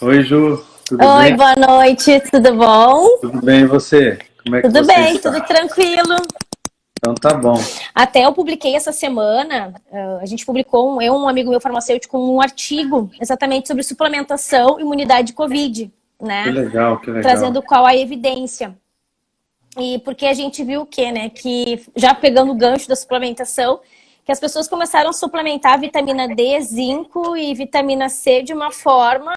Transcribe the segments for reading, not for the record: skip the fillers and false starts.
Oi, Ju, tudo Oi, bem? boa noite, tudo bom? Tudo bem, e você? Como é que Tudo você bem, tudo está? tranquilo. Então tá bom. Até eu publiquei essa semana, a gente publicou, eu e um amigo meu farmacêutico, um artigo exatamente sobre suplementação e imunidade de Covid, Que né? legal, que legal. Trazendo qual a evidência. E porque a gente viu o quê, né? Que já pegando o gancho da suplementação, que as pessoas começaram a suplementar vitamina D, zinco e vitamina C de uma forma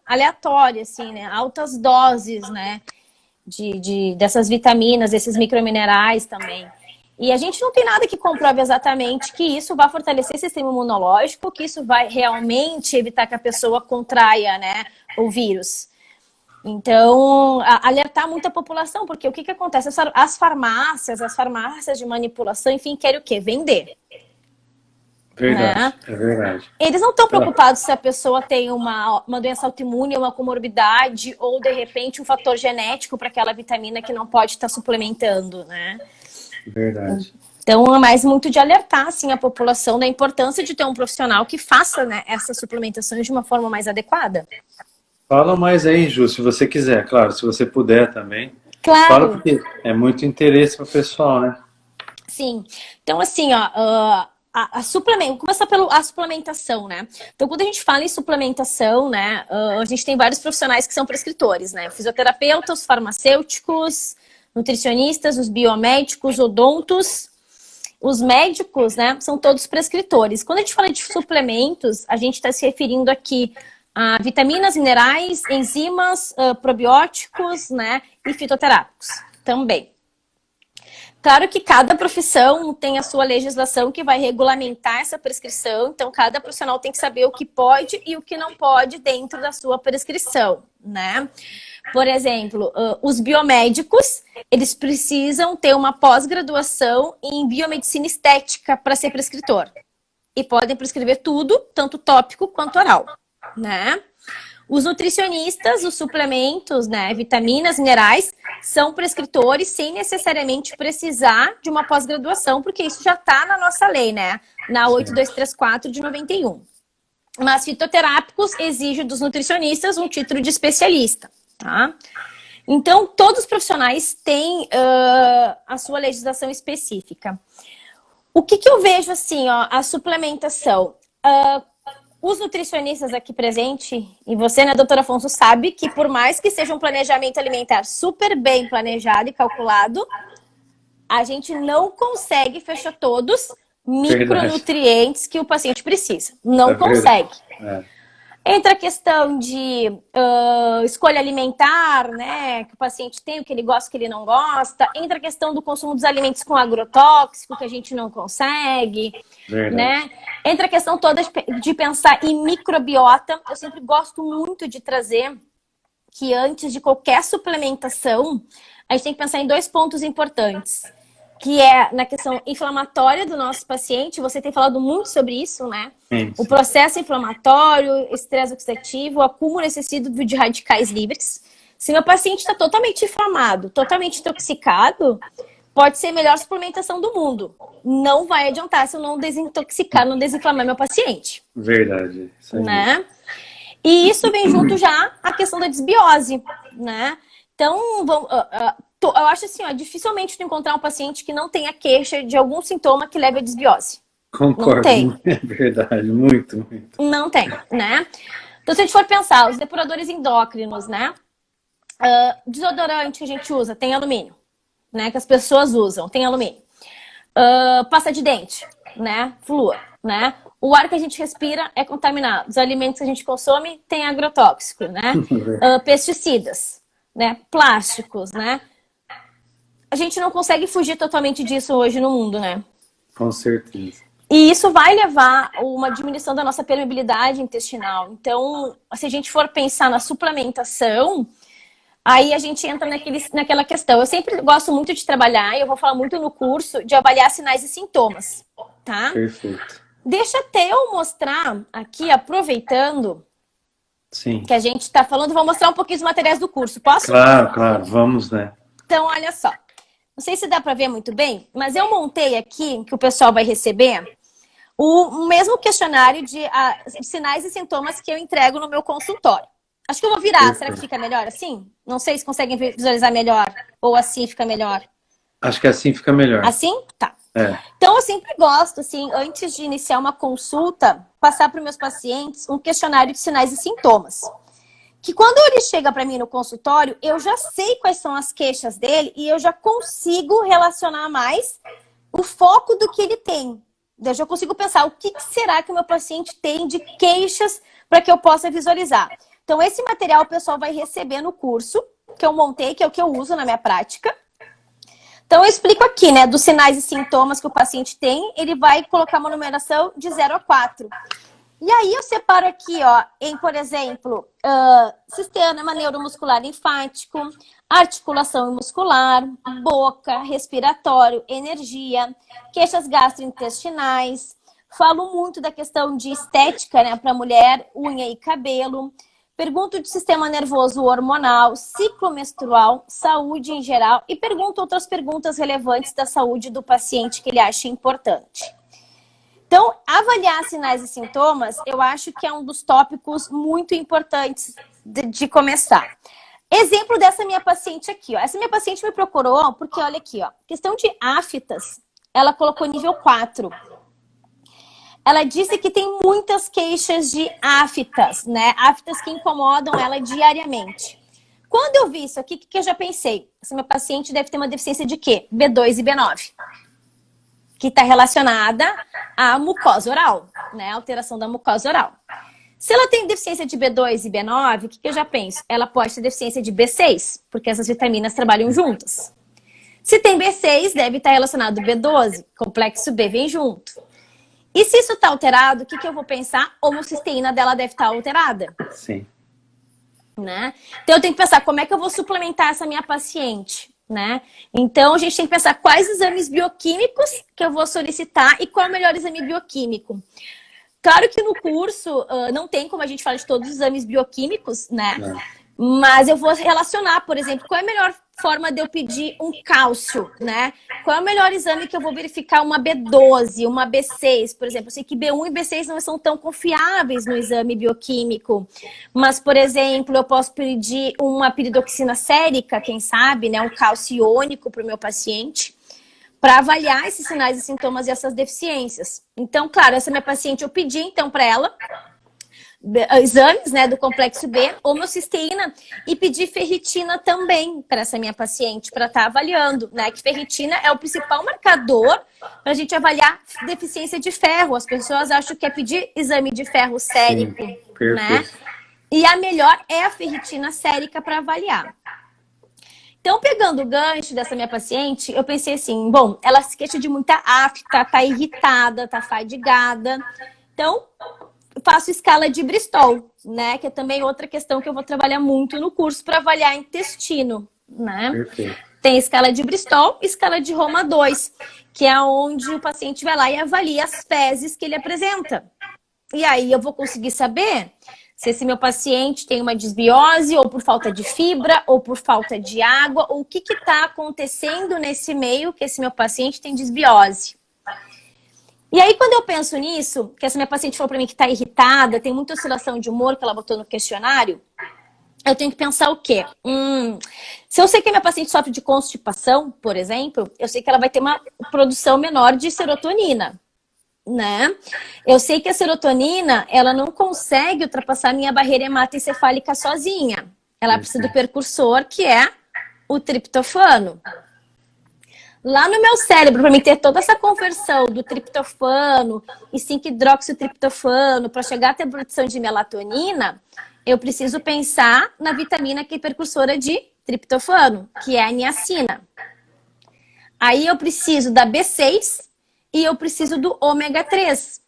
aleatória, assim, né? Altas doses, né? Dessas vitaminas, desses microminerais também. E a gente não tem nada que comprove exatamente que isso vai fortalecer o sistema imunológico, que isso vai realmente evitar que a pessoa contraia, né, o vírus. Então, alertar muita população, porque o que, que acontece? As farmácias de manipulação, enfim, querem o quê? Vender, né? Verdade, é verdade. Eles não estão Ah, preocupados se a pessoa tem uma doença autoimune, uma comorbidade ou, de repente, um fator genético para aquela vitamina que não pode estar suplementando, né? verdade. Então, é mais muito de alertar, assim, a população da importância de ter um profissional que faça, né, essas suplementações de uma forma mais adequada. Fala mais aí, Ju, se você quiser, claro, se você puder também. Fala Claro, porque é muito interesse para o pessoal, né? sim. Então, assim, ó, vou começar pela suplementação, né? Então, quando a gente fala em suplementação, né, a gente tem vários profissionais que são prescritores, né? Fisioterapeutas, farmacêuticos, nutricionistas, os biomédicos, odontos. Os médicos, né, são todos prescritores. Quando a gente fala de suplementos, a gente está se referindo aqui a vitaminas, minerais, enzimas, probióticos, né, e fitoterápicos também. Claro que cada profissão tem a sua legislação que vai regulamentar essa prescrição, então cada profissional tem que saber o que pode e o que não pode dentro da sua prescrição, né? Por exemplo, os biomédicos, eles precisam ter uma pós-graduação em biomedicina estética para ser prescritor. E podem prescrever tudo, tanto tópico quanto oral, né? Os nutricionistas, os suplementos, né, vitaminas, minerais, são prescritores sem necessariamente precisar de uma pós-graduação, porque isso já está na nossa lei, né? Na Certo. 8234 de 91. Mas fitoterápicos exigem dos nutricionistas um título de especialista, tá? Então, todos os profissionais têm a sua legislação específica. O que, que eu vejo assim, ó, a suplementação? Os nutricionistas aqui presentes, e você, né, doutora Afonso, sabe que por mais que seja um planejamento alimentar super bem planejado e calculado, a gente não consegue fechar todos Verdade, micronutrientes que o paciente precisa. é Não verdade. consegue. É, Entra a questão de escolha alimentar, né? Que o paciente tem, o que ele gosta, o que ele não gosta. Entra a questão do consumo dos alimentos com agrotóxico, que a gente não consegue, verdade. né? Entra a questão toda de pensar em microbiota. Eu sempre gosto muito de trazer que antes de qualquer suplementação, a gente tem que pensar em dois pontos importantes, que é na questão inflamatória do nosso paciente. Você tem falado muito sobre isso, né? Sim, O sim. processo inflamatório, estresse oxidativo, o acúmulo excessivo de radicais livres. Se meu paciente está totalmente inflamado, totalmente intoxicado, pode ser a melhor suplementação do mundo. Não vai adiantar se eu não desintoxicar, não desinflamar meu paciente, Verdade, isso aí mesmo. né? E isso vem junto já a questão da desbiose, né? Então, eu acho assim, ó, dificilmente tu encontrar um paciente que não tenha queixa de algum sintoma que leve à desbiose. Não Concordo, tem. é verdade, muito, muito. Não tem, né? Então, se a gente for pensar, os depuradores endócrinos, né? Desodorante que a gente usa tem alumínio, né? Que as pessoas usam, tem alumínio. Pasta de dente, né? Flúor, né? O ar que a gente respira é contaminado. Os alimentos que a gente consome têm agrotóxico, né? Pesticidas, né? Plásticos, né? A gente não consegue fugir totalmente disso hoje no mundo, né? Com certeza. E isso vai levar a uma diminuição da nossa permeabilidade intestinal. Então, se a gente for pensar na suplementação, aí a gente entra naquela questão. Eu sempre gosto muito de trabalhar, e eu vou falar muito no curso, de avaliar sinais e sintomas, tá? Perfeito. Deixa até eu mostrar aqui, aproveitando Sim. que a gente está falando, vou mostrar um pouquinho os materiais do curso. Posso? Claro, claro, vamos, né? Então, olha só. Não sei se dá para ver muito bem, mas eu montei aqui, que o pessoal vai receber, o mesmo questionário de sinais e sintomas que eu entrego no meu consultório. Acho que eu vou virar. Será que Perfeito. fica melhor assim? Não sei se conseguem visualizar melhor. Ou assim fica melhor. Acho que assim fica melhor. Assim? Tá. É, Então, eu sempre gosto, assim, antes de iniciar uma consulta, passar para os meus pacientes um questionário de sinais e sintomas. Que quando ele chega para mim no consultório, eu já sei quais são as queixas dele e eu já consigo relacionar mais o foco do que ele tem. Eu já consigo pensar o que será que o meu paciente tem de queixas para que eu possa visualizar. Então, esse material o pessoal vai receber no curso que eu montei, que é o que eu uso na minha prática. Então, eu explico aqui, né, dos sinais e sintomas que o paciente tem, ele vai colocar uma numeração de 0 a 4. E aí eu separo aqui, ó, em, por exemplo, sistema neuromuscular linfático, articulação muscular, boca, respiratório, energia, queixas gastrointestinais. Falo muito da questão de estética, né, para mulher, unha e cabelo. Pergunto de sistema nervoso hormonal, ciclo menstrual, saúde em geral e pergunto outras perguntas relevantes da saúde do paciente que ele acha importante. Então, avaliar sinais e sintomas, eu acho que é um dos tópicos muito importantes de começar. Exemplo dessa minha paciente aqui, ó. Essa minha paciente me procurou porque, olha aqui, ó, questão de aftas, ela colocou nível 4. Ela disse que tem muitas queixas de aftas, né? Aftas que incomodam ela diariamente. Quando eu vi isso aqui, o que eu já pensei? Essa minha paciente deve ter uma deficiência de quê? B2 e B9. Que está relacionada à mucosa oral, né? Alteração da mucosa oral. Se ela tem deficiência de B2 e B9, o que eu já penso? Ela pode ter deficiência de B6, porque essas vitaminas trabalham juntas. Se tem B6, deve estar relacionado ao B12, complexo B vem junto. E se isso está alterado, o que eu vou pensar? A homocisteína dela deve estar alterada. sim. Né? Então eu tenho que pensar como é que eu vou suplementar essa minha paciente. Né? Então a gente tem que pensar quais exames bioquímicos que eu vou solicitar e qual é o melhor exame bioquímico. Claro que no curso não tem como a gente falar de todos os exames bioquímicos, né? Não. Mas eu vou relacionar, por exemplo, qual é a melhor forma de eu pedir um cálcio, né? Qual é o melhor exame que eu vou verificar uma B12, uma B6, por exemplo. Eu sei que B1 e B6 não são tão confiáveis no exame bioquímico. Mas, por exemplo, eu posso pedir uma piridoxina sérica, quem sabe, né? Um cálcio iônico para o meu paciente, para avaliar esses sinais e sintomas e essas deficiências. Então, claro, essa minha paciente, eu pedi, então, para ela exames, né, do complexo B, homocisteína e pedir ferritina também para essa minha paciente, para estar avaliando, né, que ferritina é o principal marcador para a gente avaliar deficiência de ferro. As pessoas acham que é pedir exame de ferro sérico, né? E a melhor é a ferritina sérica para avaliar. Então, pegando o gancho dessa minha paciente, eu pensei assim, bom, ela se queixa de muita afta, tá irritada, tá fadigada. Então, faço escala de Bristol, né? Que é também outra questão que eu vou trabalhar muito no curso para avaliar intestino, né? Perfeito. Tem escala de Bristol e escala de Roma 2, que é onde o paciente vai lá e avalia as fezes que ele apresenta. E aí eu vou conseguir saber se esse meu paciente tem uma desbiose, ou por falta de fibra, ou por falta de água, ou o que está acontecendo nesse meio que esse meu paciente tem desbiose. E aí, quando eu penso nisso, que essa minha paciente falou pra mim que tá irritada, tem muita oscilação de humor que ela botou no questionário, eu tenho que pensar o quê? Se eu sei que a minha paciente sofre de constipação, por exemplo, eu sei que ela vai ter uma produção menor de serotonina, né? Eu sei que a serotonina, ela não consegue ultrapassar a minha barreira hematoencefálica sozinha. Ela precisa do precursor, que é o triptofano. Lá no meu cérebro, para mim ter toda essa conversão do triptofano e 5-hidroxitriptofano para chegar até a produção de melatonina, eu preciso pensar na vitamina que é precursora de triptofano, que é a niacina. Aí eu preciso da B6 e eu preciso do ômega 3.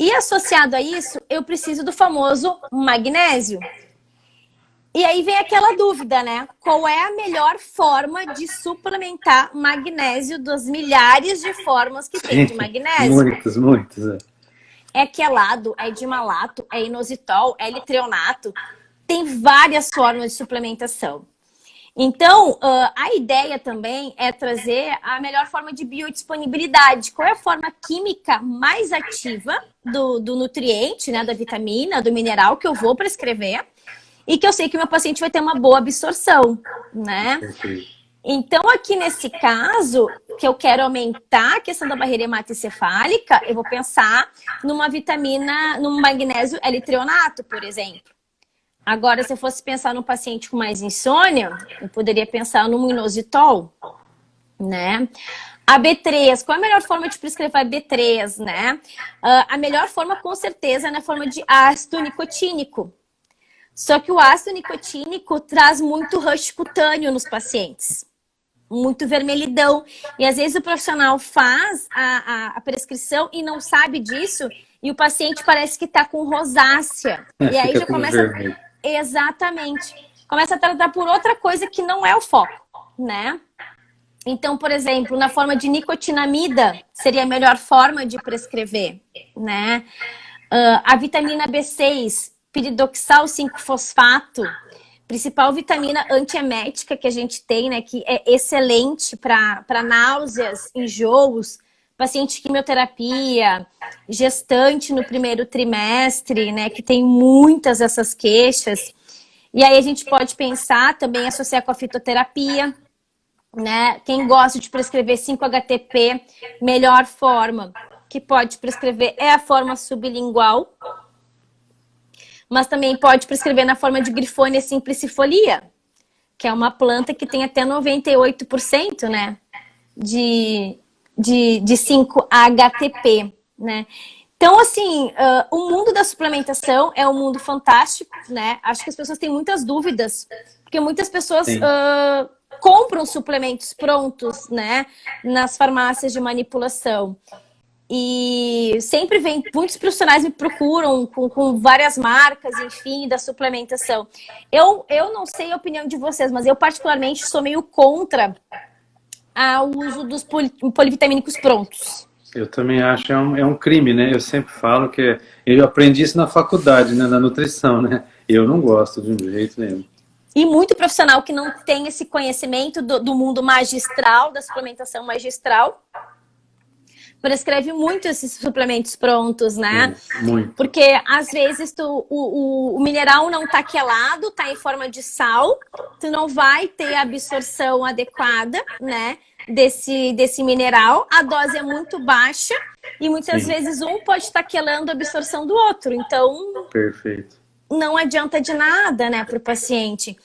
E associado a isso, eu preciso do famoso magnésio. E aí vem aquela dúvida, né? Qual é a melhor forma de suplementar magnésio das milhares de formas que tem de magnésio? Muitas. É quelado, é dimalato, é inositol, é L-treonato. Tem várias formas de suplementação. Então, a ideia também é trazer a melhor forma de biodisponibilidade. Qual é a forma química mais ativa do nutriente, né, da vitamina, do mineral que eu vou prescrever? e que eu sei que o meu paciente vai ter uma boa absorção, né? Perfeito. Então, aqui nesse caso, que eu quero aumentar a questão da barreira hematoencefálica, eu vou pensar numa vitamina, num magnésio L-treonato, por exemplo. Agora, se eu fosse pensar num paciente com mais insônia, eu poderia pensar no inositol, né? A B3, qual é a melhor forma de prescrever B3, né? A melhor forma, com certeza, é na forma de ácido nicotínico. Só que o ácido nicotínico traz muito rush cutâneo nos pacientes. Muito vermelhidão. E às vezes o profissional faz a prescrição e não sabe disso, e o paciente parece que está com rosácea. E aí Fica já tudo começa... vermelho. Exatamente. Começa a tratar por outra coisa que não é o foco, né? Então, por exemplo, na forma de nicotinamida, seria a melhor forma de prescrever, né? A vitamina B6, piridoxal 5-fosfato, principal vitamina antiemética que a gente tem, né? Que é excelente para náuseas, enjoos, paciente de quimioterapia, gestante no primeiro trimestre, né? Que tem muitas dessas queixas. E aí a gente pode pensar também associar com a fitoterapia, né? Quem gosta de prescrever 5-HTP, melhor forma que pode prescrever é a forma sublingual, mas também pode prescrever na forma de Grifônia simplicifolia, que é uma planta que tem até 98%, né, de 5-HTP, né? Então, assim, o mundo da suplementação é um mundo fantástico, né? Acho que as pessoas têm muitas dúvidas, porque muitas pessoas compram suplementos prontos, né, nas farmácias de manipulação. E sempre vem, muitos profissionais me procuram com várias marcas, enfim, da suplementação. Eu não sei a opinião de vocês, mas eu particularmente sou meio contra o uso dos polivitamínicos prontos. Eu também acho, é um crime, né? Eu sempre falo que eu aprendi isso na faculdade, né? Na nutrição, né? Eu não gosto de um jeito nenhum. E muito profissional que não tem esse conhecimento do mundo magistral, da suplementação magistral, prescreve muito esses suplementos prontos, né? Muito. Porque às vezes o mineral não tá quelado, tá em forma de sal, tu não vai ter a absorção adequada, né? Desse mineral, a dose é muito baixa e muitas vezes um pode estar quelando a absorção do outro. Então, perfeito. Não adianta de nada, né, para o paciente.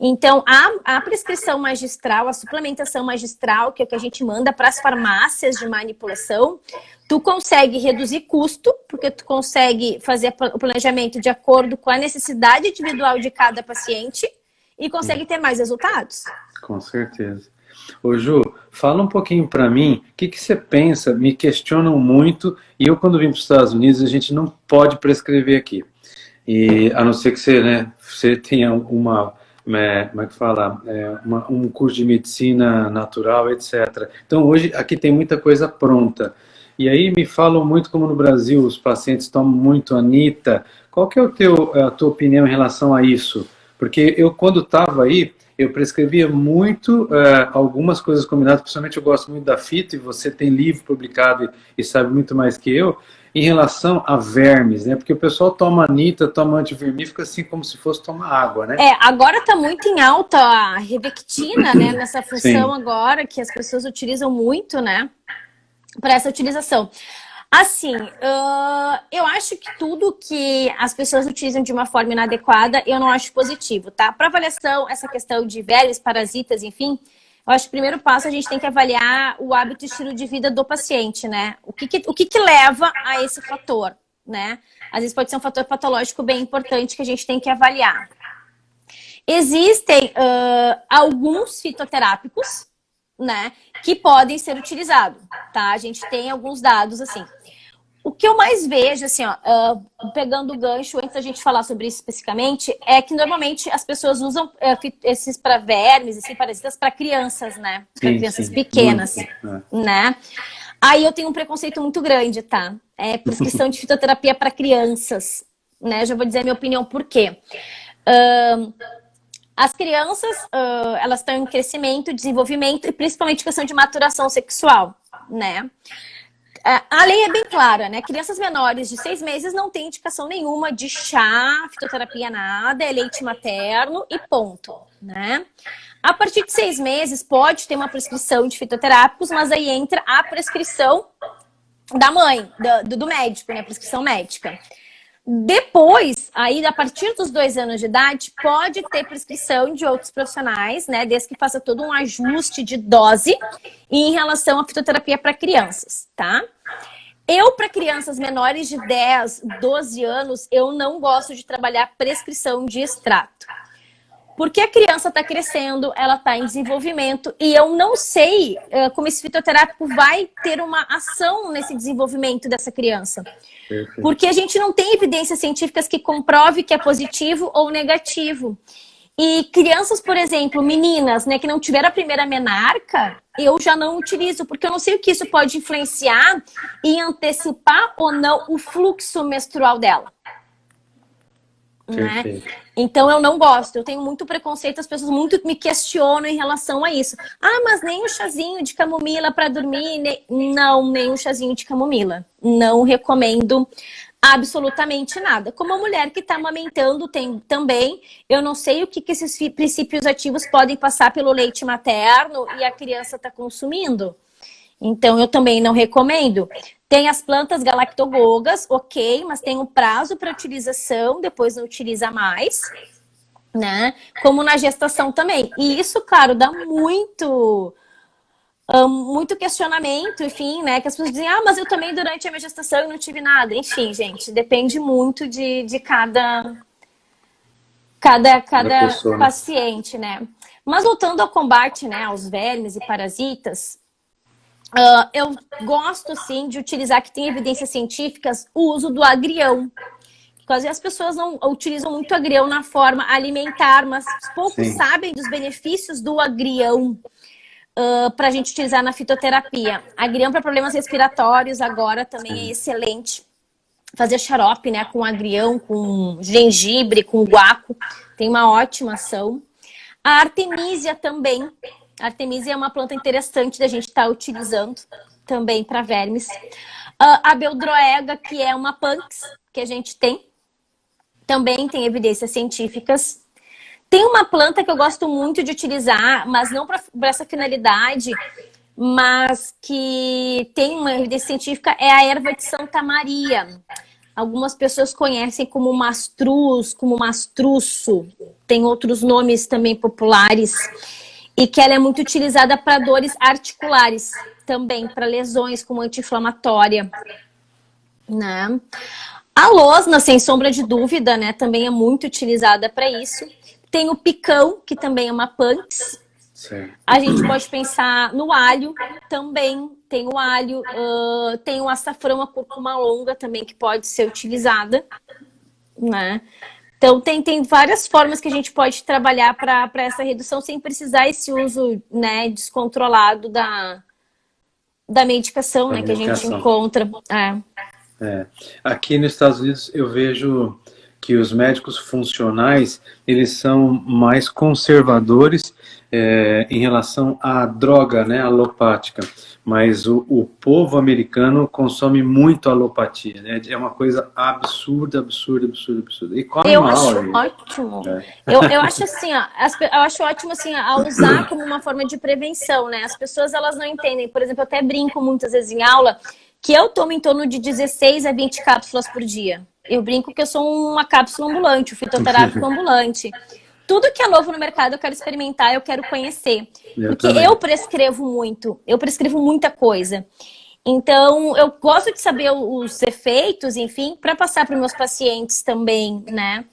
Então, a prescrição magistral, a suplementação magistral, que é o que a gente manda para as farmácias de manipulação, tu consegue reduzir custo, porque tu consegue fazer o planejamento de acordo com a necessidade individual de cada paciente e consegue ter mais resultados. Com certeza. Ô Ju, fala um pouquinho para mim, o que você pensa? Me questionam muito, e eu quando vim para os Estados Unidos, a gente não pode prescrever aqui. E, a não ser que você, né, você tenha como é que fala? Um curso de medicina natural, etc. Então, hoje, aqui tem muita coisa pronta. E aí me falam muito como no Brasil os pacientes tomam muito Anita. Qual que é a tua opinião em relação a isso? Porque eu, quando estava aí, eu prescrevia muito algumas coisas combinadas, principalmente eu gosto muito da fito, e você tem livro publicado e sabe muito mais que eu, em relação a vermes, né? Porque o pessoal toma Anita, toma antivermífico assim como se fosse tomar água, né? Agora está muito em alta a Revectina, né? Nessa função Sim. agora, que as pessoas utilizam muito, né? Para essa utilização. Assim, eu acho que tudo que as pessoas utilizam de uma forma inadequada, eu não acho positivo, tá? Para avaliação, essa questão de vermes, parasitas, enfim, eu acho que o primeiro passo a gente tem que avaliar o hábito e estilo de vida do paciente, né? O que leva a esse fator, né? Às vezes pode ser um fator patológico bem importante que a gente tem que avaliar. Existem alguns fitoterápicos, né, que podem ser utilizados, tá? A gente tem alguns dados, assim. O que eu mais vejo, assim, ó, pegando o gancho, antes da gente falar sobre isso especificamente, é que normalmente as pessoas usam esses para vermes, esses parasitas para crianças, né? Para crianças pequenas, né? Aí eu tenho um preconceito muito grande, tá? Prescrição de fitoterapia para crianças, né? Já vou dizer a minha opinião por quê. As crianças, elas estão em crescimento, desenvolvimento e principalmente questão de maturação sexual, né? A lei é bem clara, né? Crianças menores de 6 meses não tem indicação nenhuma de chá, fitoterapia, nada, é leite materno e ponto, né? A partir de 6 meses pode ter uma prescrição de fitoterápicos, mas aí entra a prescrição da mãe, do médico, né? Prescrição médica. Depois, aí a partir dos 2 anos de idade, pode ter prescrição de outros profissionais, né? Desde que faça todo um ajuste de dose em relação à fitoterapia para crianças, tá? Para crianças menores de 10, 12 anos, eu não gosto de trabalhar prescrição de extrato. Porque a criança está crescendo, ela está em desenvolvimento e eu não sei como esse fitoterápico vai ter uma ação nesse desenvolvimento dessa criança. Perfeito. Porque a gente não tem evidências científicas que comprove que é positivo ou negativo. E crianças, por exemplo, meninas, né, que não tiveram a primeira menarca, eu já não utilizo, porque eu não sei o que isso pode influenciar e antecipar ou não o fluxo menstrual dela. Né? Então eu não gosto, eu tenho muito preconceito, as pessoas muito me questionam em relação a isso. Ah, mas nem um chazinho de camomila para dormir, não, nem um chazinho de camomila. Não recomendo absolutamente nada. Como a mulher que está amamentando tem também, eu não sei o que esses princípios ativos podem passar pelo leite materno e a criança está consumindo. Então eu também não recomendo. Tem as plantas galactogogas, ok, mas tem um prazo para utilização, depois não utiliza mais, né? Como na gestação também. E isso, claro, dá muito questionamento, enfim, né? Que as pessoas dizem, ah, mas eu também durante a minha gestação eu não tive nada. Enfim, gente, depende muito de cada paciente, né? Mas voltando ao combate, né, aos vermes e parasitas, eu gosto, sim, de utilizar, que tem evidências científicas, o uso do agrião. Porque às vezes as pessoas não utilizam muito agrião na forma alimentar, mas poucos sabem dos benefícios do agrião para a gente utilizar na fitoterapia. Agrião para problemas respiratórios agora também é excelente. Fazer xarope, né, com agrião, com gengibre, com guaco, tem uma ótima ação. A artemisia também. A artemisia é uma planta interessante da gente estar utilizando também para vermes. A beldroega, que é uma punks que a gente tem, também tem evidências científicas. Tem uma planta que eu gosto muito de utilizar, mas não para essa finalidade, mas que tem uma evidência científica, é a erva de Santa Maria. Algumas pessoas conhecem como mastruz, como mastruço. Tem outros nomes também populares. E que ela é muito utilizada para dores articulares, também para lesões como anti-inflamatória, né? A losna, sem sombra de dúvida, né, também é muito utilizada para isso. Tem o picão, que também é uma punks. Sim. A gente pode pensar no alho, também tem o alho, tem o açafrão, a cúrcuma longa também, que pode ser utilizada, né? Então, tem várias formas que a gente pode trabalhar para essa redução sem precisar esse uso, né, descontrolado da medicação, né, que a gente encontra. Aqui nos Estados Unidos eu vejo que os médicos funcionais, eles são mais conservadores em relação à droga, né, alopática. Mas o povo americano consome muito alopatia, né? É uma coisa absurda. E come eu mal, acho ótimo. Eu acho assim, ó, eu acho ótimo assim, a usar como uma forma de prevenção, né? As pessoas, elas não entendem. Por exemplo, eu até brinco muitas vezes em aula que eu tomo em torno de 16 a 20 cápsulas por dia. Eu brinco que eu sou uma cápsula ambulante, um fitoterápico ambulante. Tudo que é novo no mercado eu quero experimentar, eu quero conhecer. Porque eu prescrevo muita coisa. Então, eu gosto de saber os efeitos, enfim, para passar para os meus pacientes também, né?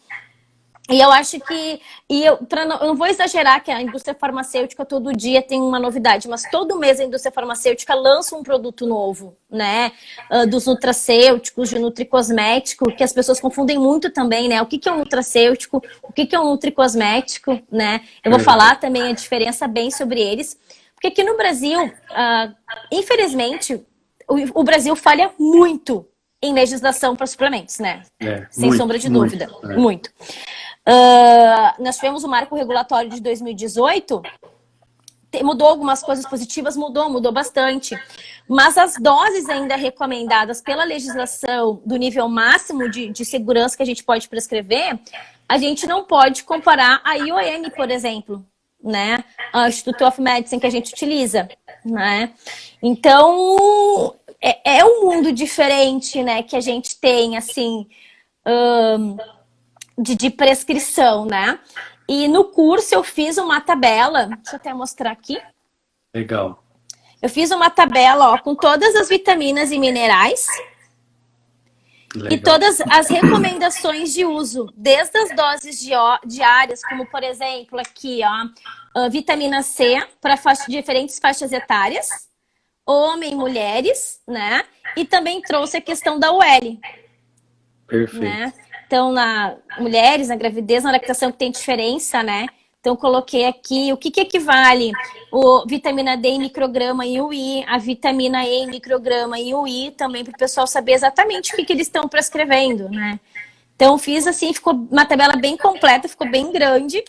E eu acho que, eu não vou exagerar que a indústria farmacêutica todo dia tem uma novidade, mas todo mês a indústria farmacêutica lança um produto novo, né? Dos nutracêuticos, de nutricosmético, que as pessoas confundem muito também, né? O que é um nutracêutico, o que é um nutricosmético, né? Eu vou falar também a diferença bem sobre eles. Porque aqui no Brasil, infelizmente, o Brasil falha muito em legislação para suplementos, né? Sem sombra de dúvida, muito. Nós tivemos o marco regulatório de 2018, mudou algumas coisas positivas, mudou bastante. Mas as doses ainda recomendadas pela legislação do nível máximo de segurança que a gente pode prescrever, a gente não pode comparar a IOM, por exemplo, né? O Institute of Medicine que a gente utiliza, né? Então, é um mundo diferente, né? Que a gente tem, assim, de prescrição, né? E no curso eu fiz uma tabela, deixa eu até mostrar aqui. Legal. Eu fiz uma tabela, ó, com todas as vitaminas e minerais. Legal. E todas as recomendações de uso, desde as doses diárias, como por exemplo aqui, ó, vitamina C para diferentes faixas etárias, homem e mulheres, né? E também trouxe a questão da UL. Perfeito. Né? Então, na mulheres, na gravidez, na lactação, que tem diferença, né? Então, coloquei aqui o que equivale o vitamina D em micrograma em UI, a vitamina E em micrograma em UI, também para o pessoal saber exatamente o que eles estão prescrevendo, né? Então, fiz assim, ficou uma tabela bem completa, ficou bem grande,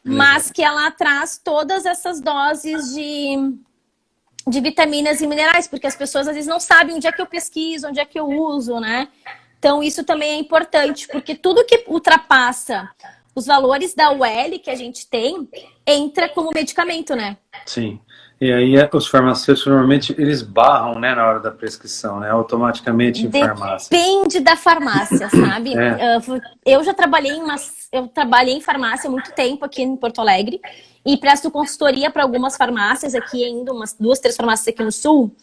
mas que ela traz todas essas doses de vitaminas e minerais, porque as pessoas às vezes não sabem onde é que eu pesquiso, onde é que eu uso, né? Então, isso também é importante, porque tudo que ultrapassa os valores da UL que a gente tem, entra como medicamento, né? Sim. E aí os farmacêuticos normalmente eles barram, né, na hora da prescrição, né? Automaticamente em farmácia. Depende da farmácia, sabe? Eu já trabalhei em farmácia há muito tempo aqui em Porto Alegre e presto consultoria para algumas farmácias aqui ainda, umas 2, 3 farmácias aqui no sul.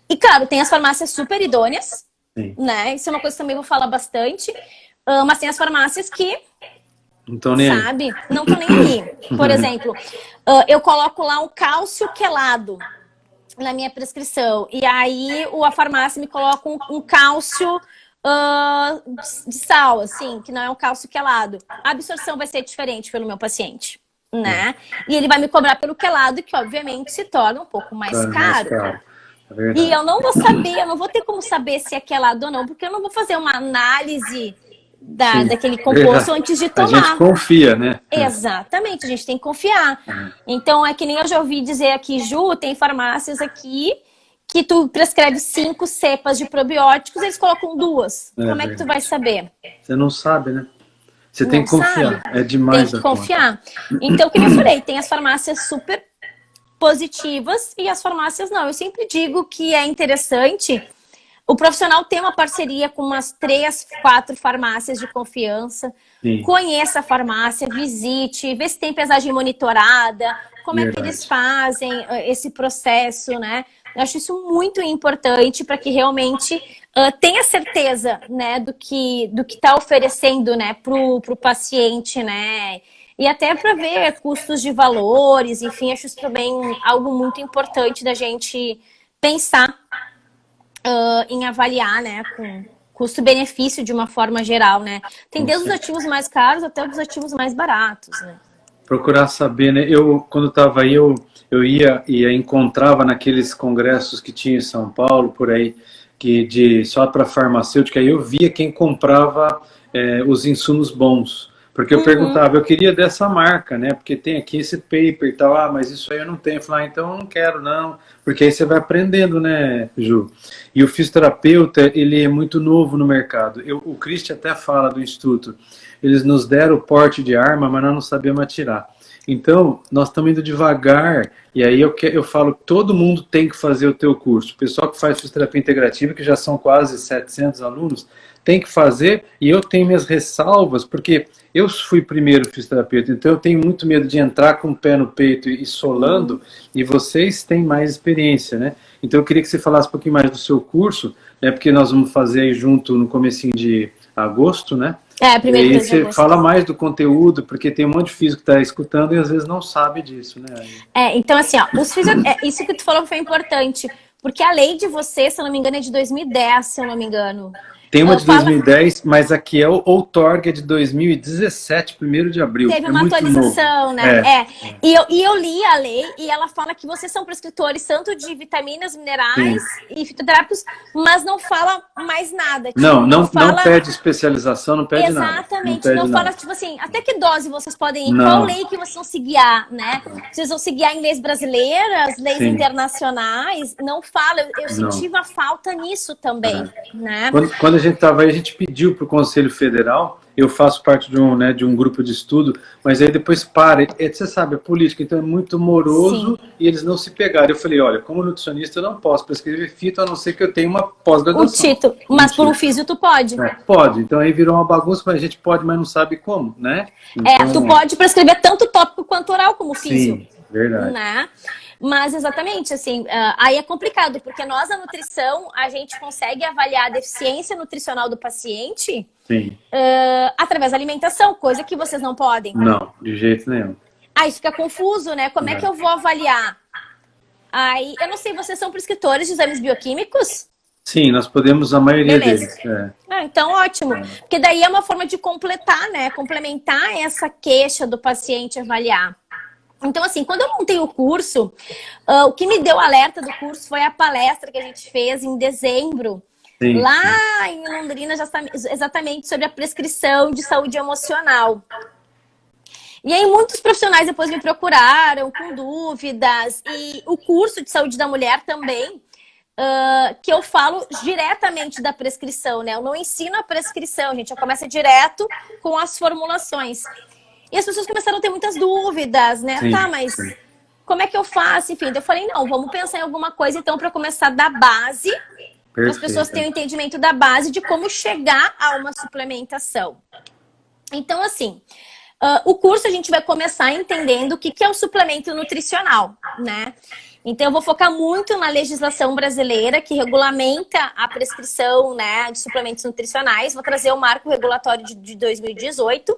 E claro, tem as farmácias super idôneas, né? Isso é uma coisa que também vou falar bastante. Mas tem as farmácias que não estão nem aí. Não estão nem aí. Por exemplo, eu coloco lá um cálcio quelado na minha prescrição. E aí a farmácia me coloca um cálcio de sal, assim, que não é um cálcio quelado. A absorção vai ser diferente pelo meu paciente, né? E ele vai me cobrar pelo quelado, que obviamente se torna um pouco mais caro. E eu não vou saber, eu não vou ter como saber se é quelado ou não, porque eu não vou fazer uma análise daquele composto antes de tomar. A gente confia, né? Exatamente, a gente tem que confiar. Então, é que nem eu já ouvi dizer aqui, Ju, tem farmácias aqui que tu prescreve 5 cepas de probióticos, eles colocam 2. Como é que tu vai saber? Você não sabe, né? Você tem que confiar. É demais. Tem que confiar. Então, como eu falei, tem as farmácias super positivas e as farmácias não. Eu sempre digo que é interessante o profissional ter uma parceria com umas 3, 4 farmácias de confiança. Sim. Conheça a farmácia, visite, vê se tem pesagem monitorada, como é que eles fazem esse processo, né? Eu acho isso muito importante para que realmente tenha certeza, né, do que está oferecendo, né, pro paciente, né? E até para ver custos de valores, enfim, acho isso também algo muito importante da gente pensar em avaliar, né, com custo-benefício de uma forma geral, né? Tem desde os ativos mais caros até os ativos mais baratos, né? Procurar saber, né? Eu, quando estava aí, eu ia e encontrava naqueles congressos que tinha em São Paulo, por aí, só para farmacêutica, aí eu via quem comprava os insumos bons. Porque eu perguntava, eu queria dessa marca, né? Porque tem aqui esse paper e tal, mas isso aí eu não tenho. Eu falei, então eu não quero, não. Porque aí você vai aprendendo, né, Ju? E o fisioterapeuta, ele é muito novo no mercado. O Christian até fala do Instituto. Eles nos deram o porte de arma, mas nós não sabemos atirar. Então, nós estamos indo devagar, e aí eu falo que todo mundo tem que fazer o teu curso. O pessoal que faz fisioterapia integrativa, que já são quase 700 alunos, tem que fazer, e eu tenho minhas ressalvas, porque eu fui primeiro fisioterapeuta, então eu tenho muito medo de entrar com o pé no peito e solando, e vocês têm mais experiência, né? Então eu queria que você falasse um pouquinho mais do seu curso, né, porque nós vamos fazer aí junto no comecinho de agosto, né? Primeiro e aí você fala mais do conteúdo, porque tem um monte de físico que está escutando e às vezes não sabe disso, né? Então assim, ó, isso que tu falou foi importante, porque a lei de você, se eu não me engano, é de 2010, se eu não me engano. Tem uma de 2010, mas aqui é o Outorg, é de 2017, 1º de abril. Teve uma atualização, né? E eu li a lei e ela fala que vocês são prescritores tanto de vitaminas, minerais e fitoterápicos, mas não fala mais nada. Tipo, não fala... pede especialização, não pede nada. Exatamente, não fala, tipo assim, até que dose vocês podem ir, qual lei que vocês vão se guiar, né? Vocês vão se guiar em leis brasileiras, leis internacionais, não fala. Eu senti uma falta nisso também, né? Quando a gente estava aí, a gente pediu para o Conselho Federal, eu faço parte de um grupo de estudo, mas aí depois para, você sabe, a política, então é muito moroso e eles não se pegaram. Eu falei, olha, como nutricionista eu não posso prescrever fito, a não ser que eu tenha uma pós-graduação. O título, mas por um físio tu pode. Pode, então aí virou uma bagunça, mas a gente pode, mas não sabe como, né? Então, tu pode prescrever tanto tópico quanto oral como físio. Sim, verdade. Né? Mas exatamente, assim, aí é complicado, porque nós, na nutrição, a gente consegue avaliar a deficiência nutricional do paciente através da alimentação, coisa que vocês não podem. Não, de jeito nenhum. Aí fica confuso, né? Como é que eu vou avaliar? Aí, eu não sei, vocês são prescritores de exames bioquímicos? Sim, nós podemos, a maioria deles. Então, ótimo. Porque daí é uma forma de completar, né? Complementar essa queixa do paciente avaliar. Então, assim, quando eu montei o curso, o que me deu alerta do curso foi a palestra que a gente fez em dezembro, lá em Londrina, exatamente sobre a prescrição de saúde emocional. E aí, muitos profissionais depois me procuraram com dúvidas, e o curso de saúde da mulher também, que eu falo diretamente da prescrição, né? Eu não ensino a prescrição, gente, eu começo direto com as formulações. E as pessoas começaram a ter muitas dúvidas, né? Mas como é que eu faço? Enfim, eu falei, não, vamos pensar em alguma coisa, então, para começar da base, para as pessoas terem um entendimento da base de como chegar a uma suplementação. Então, assim, o curso a gente vai começar entendendo o que é o suplemento nutricional, né? Então, eu vou focar muito na legislação brasileira que regulamenta a prescrição, né, de suplementos nutricionais. Vou trazer o marco regulatório de 2018.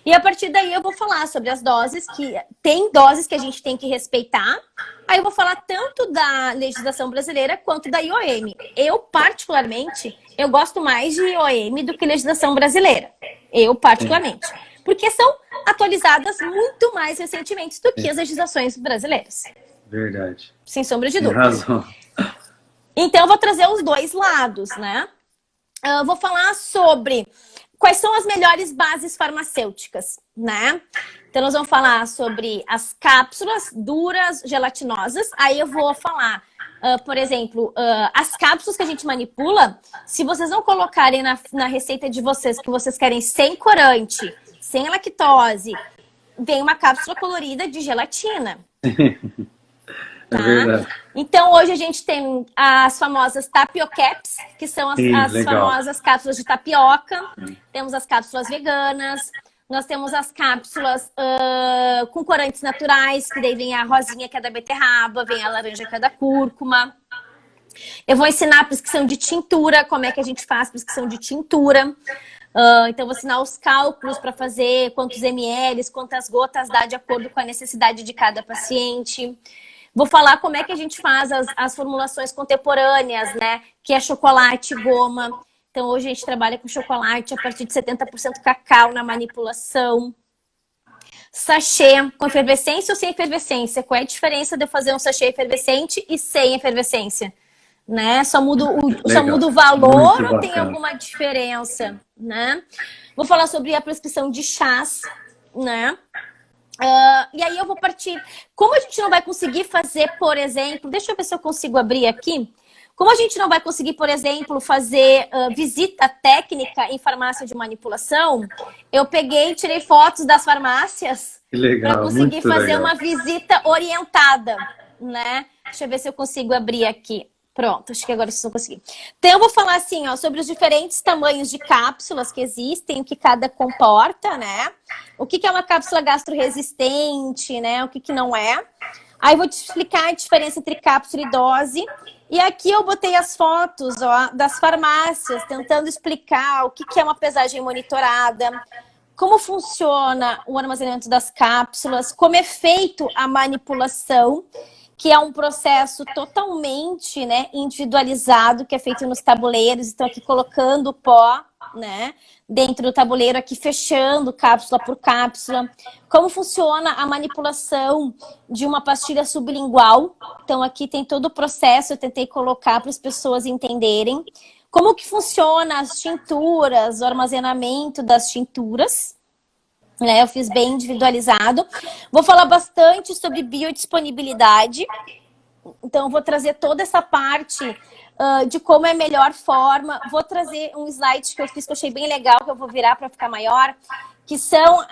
E a partir daí eu vou falar sobre as doses, que tem doses que a gente tem que respeitar. Aí eu vou falar tanto da legislação brasileira quanto da IOM. Eu, particularmente, eu gosto mais de IOM do que legislação brasileira. Eu, particularmente. Porque são atualizadas muito mais recentemente do que as legislações brasileiras. Verdade. Sem sombra de dúvida. Tem razão. Então eu vou trazer os dois lados, né? Eu vou falar sobre quais são as melhores bases farmacêuticas, né? Então, nós vamos falar sobre as cápsulas duras, gelatinosas. Aí eu vou falar, por exemplo, as cápsulas que a gente manipula, se vocês não colocarem na receita de vocês que vocês querem sem corante, sem lactose, vem uma cápsula colorida de gelatina. É verdade. Então, hoje a gente tem as famosas tapiocaps, que são as famosas cápsulas de tapioca. Temos as cápsulas veganas. Nós temos as cápsulas com corantes naturais, que daí vem a rosinha, que é da beterraba, vem a laranja, que é da cúrcuma. Eu vou ensinar a prescrição de tintura, como é que a gente faz prescrição de tintura. Então, eu vou ensinar os cálculos para fazer, quantos ml, quantas gotas dá de acordo com a necessidade de cada paciente. Vou falar como é que a gente faz as formulações contemporâneas, né? Que é chocolate, goma. Então, hoje a gente trabalha com chocolate a partir de 70% cacau na manipulação. Sachê com efervescência ou sem efervescência? Qual é a diferença de eu fazer um sachê efervescente e sem efervescência? Né? Só muda o valor ou tem alguma diferença? Né? Vou falar sobre a prescrição de chás, né? E aí eu vou partir. Como a gente não vai conseguir fazer, por exemplo, deixa eu ver se eu consigo abrir aqui. Como a gente não vai conseguir, por exemplo, fazer visita técnica em farmácia de manipulação, eu peguei e tirei fotos das farmácias para conseguir fazer uma visita orientada, né? Deixa eu ver se eu consigo abrir aqui. Pronto, acho que agora vocês vão conseguir. Então, eu vou falar assim, ó, sobre os diferentes tamanhos de cápsulas que existem, o que cada comporta, né? O que é uma cápsula gastroresistente, né? O que não é. Aí, eu vou te explicar a diferença entre cápsula e dose. E aqui eu botei as fotos, ó, das farmácias, tentando explicar o que é uma pesagem monitorada, como funciona o armazenamento das cápsulas, como é feito a manipulação. que é um processo totalmente, né, individualizado, que é feito nos tabuleiros. Estou aqui colocando o pó, né, dentro do tabuleiro, aqui fechando cápsula por cápsula. Como funciona a manipulação de uma pastilha sublingual. Então aqui tem todo o processo, eu tentei colocar para as pessoas entenderem. Como que funciona as tinturas, o armazenamento das tinturas. Né, eu fiz bem individualizado. Vou falar bastante sobre biodisponibilidade. Então, vou trazer toda essa parte de como é a melhor forma. Vou trazer um slide que eu fiz, que eu achei bem legal, que eu vou virar para ficar maior, que são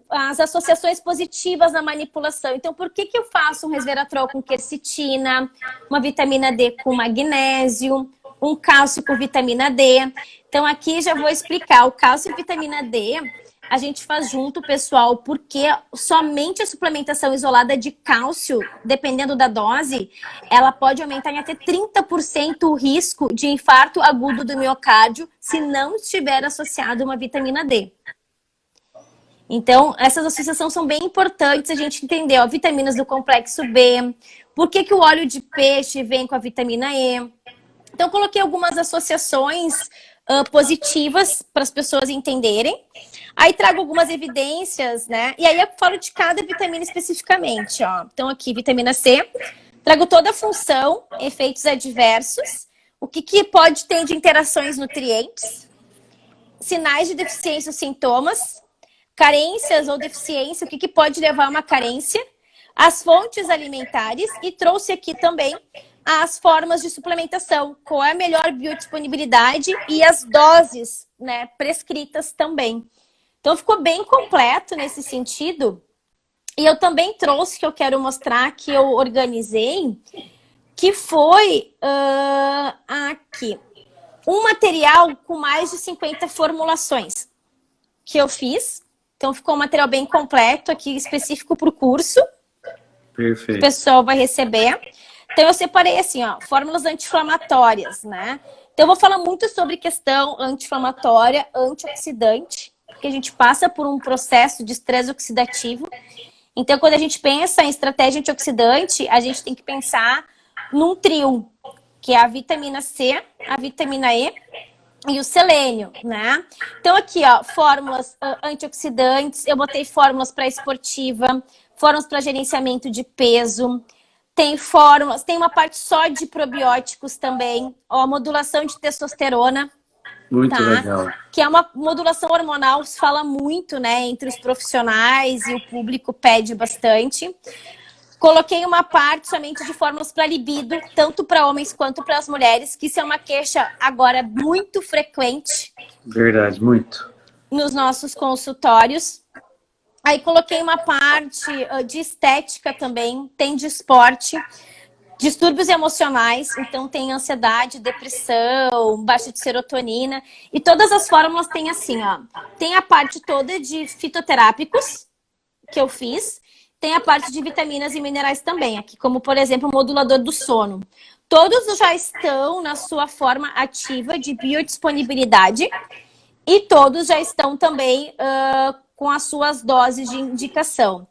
as associações positivas na manipulação. Então, por que eu faço um resveratrol com quercetina, uma vitamina D com magnésio, um cálcio com vitamina D? Então, aqui já vou explicar. O cálcio e vitamina D a gente faz junto, pessoal, porque somente a suplementação isolada de cálcio, dependendo da dose, ela pode aumentar em até 30% o risco de infarto agudo do miocárdio se não estiver associado a uma vitamina D. Então, essas associações são bem importantes a gente entender. Ó, vitaminas do complexo B, por que o óleo de peixe vem com a vitamina E. Então, coloquei algumas associações positivas para as pessoas entenderem. Aí trago algumas evidências, né? E aí eu falo de cada vitamina especificamente, ó. Então aqui, vitamina C. Trago toda a função, efeitos adversos, o que pode ter de interações nutrientes, sinais de deficiência ou sintomas, carências ou deficiência, o que pode levar a uma carência, as fontes alimentares e trouxe aqui também as formas de suplementação, qual é a melhor biodisponibilidade e as doses, né, prescritas também. Então, ficou bem completo nesse sentido. E eu também trouxe, que eu quero mostrar, que eu organizei, que foi aqui. Um material com mais de 50 formulações que eu fiz. Então, ficou um material bem completo aqui, específico para o curso. Perfeito. O pessoal vai receber. Então, eu separei assim, ó, fórmulas anti-inflamatórias, né? Então, eu vou falar muito sobre questão anti-inflamatória, antioxidante, porque a gente passa por um processo de estresse oxidativo. Então, quando a gente pensa em estratégia antioxidante, a gente tem que pensar num trio, que é a vitamina C, a vitamina E e o selênio, né? Então, aqui, ó, fórmulas antioxidantes, eu botei fórmulas para esportiva, fórmulas para gerenciamento de peso, tem fórmulas, tem uma parte só de probióticos também, ó, modulação de testosterona. Muito legal. Que é uma modulação hormonal, se fala muito, né, entre os profissionais e o público pede bastante. Coloquei uma parte somente de fórmulas para libido, tanto para homens quanto para as mulheres, que isso é uma queixa agora muito frequente. Verdade, muito. Nos nossos consultórios. Aí coloquei uma parte de estética também, tem de esporte. Distúrbios emocionais, então tem ansiedade, depressão, baixa de serotonina. E todas as fórmulas tem assim, ó. Tem a parte toda de fitoterápicos, que eu fiz. Tem a parte de vitaminas e minerais também, aqui, como, por exemplo, o modulador do sono. Todos já estão na sua forma ativa de biodisponibilidade. E todos já estão também com as suas doses de indicação.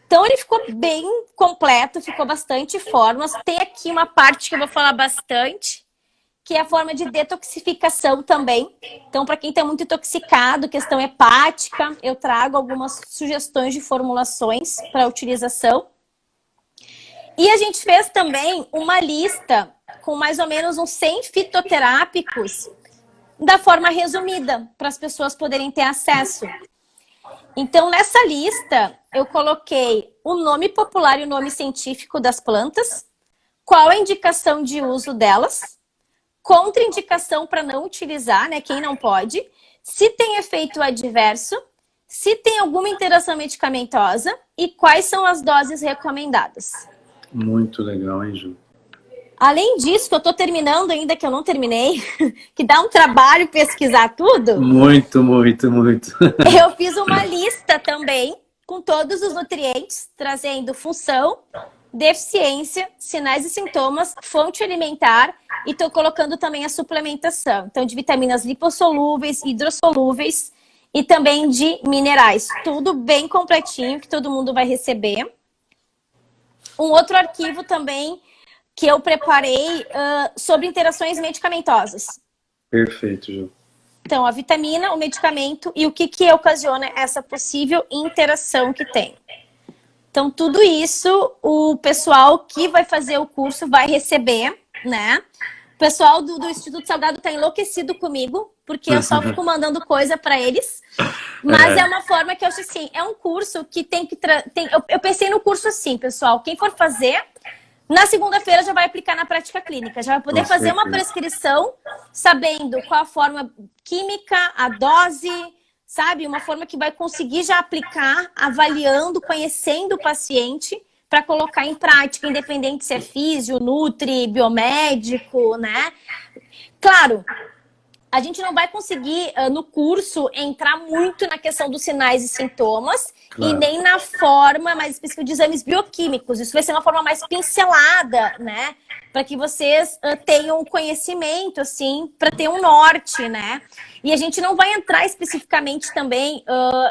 Então, ele ficou bem completo, ficou bastante formas. Tem aqui uma parte que eu vou falar bastante, que é a forma de detoxificação também. Então, para quem está muito intoxicado, questão hepática, eu trago algumas sugestões de formulações para utilização. E a gente fez também uma lista com mais ou menos uns 100 fitoterápicos da forma resumida, para as pessoas poderem ter acesso. Então, nessa lista, eu coloquei o nome popular e o nome científico das plantas, qual a indicação de uso delas, contraindicação para não utilizar, né, quem não pode, se tem efeito adverso, se tem alguma interação medicamentosa e quais são as doses recomendadas. Muito legal, hein, Ju? Além disso, que eu estou terminando ainda, que eu não terminei, que dá um trabalho pesquisar tudo. Muito, muito, muito. Eu fiz uma lista também com todos os nutrientes, trazendo função, deficiência, sinais e sintomas, fonte alimentar e estou colocando também a suplementação. Então, de vitaminas lipossolúveis, hidrossolúveis e também de minerais. Tudo bem completinho que todo mundo vai receber. um outro arquivo também que eu preparei sobre interações medicamentosas. Perfeito, Ju. Então, a vitamina, o medicamento e o que ocasiona essa possível interação que tem. Então, tudo isso o pessoal que vai fazer o curso vai receber, né? O pessoal do Instituto Salgado está enlouquecido comigo, porque eu só fico mandando coisa para eles. Mas é uma forma que eu acho assim, é um curso que tem que... Eu pensei no curso assim, pessoal, quem for fazer, na segunda-feira já vai aplicar na prática clínica, já vai poder fazer uma prescrição sabendo qual a forma química, a dose, sabe? Uma forma que vai conseguir já aplicar, avaliando, conhecendo o paciente para colocar em prática, independente se é físio, nutri, biomédico, né? Claro, a gente não vai conseguir, no curso, entrar muito na questão dos sinais e sintomas, claro, e nem na forma mais específica de exames bioquímicos. Isso vai ser uma forma mais pincelada, né? Para que vocês tenham conhecimento, assim, para ter um norte, né? E a gente não vai entrar especificamente também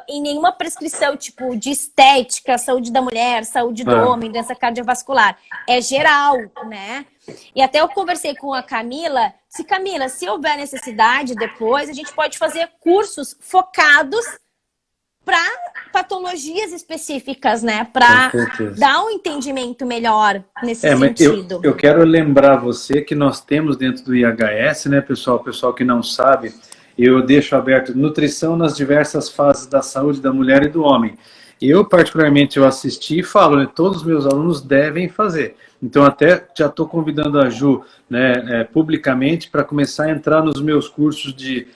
em nenhuma prescrição, tipo, de estética, saúde da mulher, saúde do homem, doença cardiovascular. É geral, né? E até eu conversei com a Camila, Camila, se houver necessidade depois, a gente pode fazer cursos focados para patologias específicas, né? Para dar um entendimento melhor nesse sentido. Eu quero lembrar você que nós temos dentro do IHS, né, pessoal? Pessoal que não sabe, eu deixo aberto nutrição nas diversas fases da saúde da mulher e do homem. Eu, particularmente, eu assisti e falo, né, todos os meus alunos devem fazer. Então, até já estou convidando a Ju, né, publicamente para começar a entrar nos meus cursos de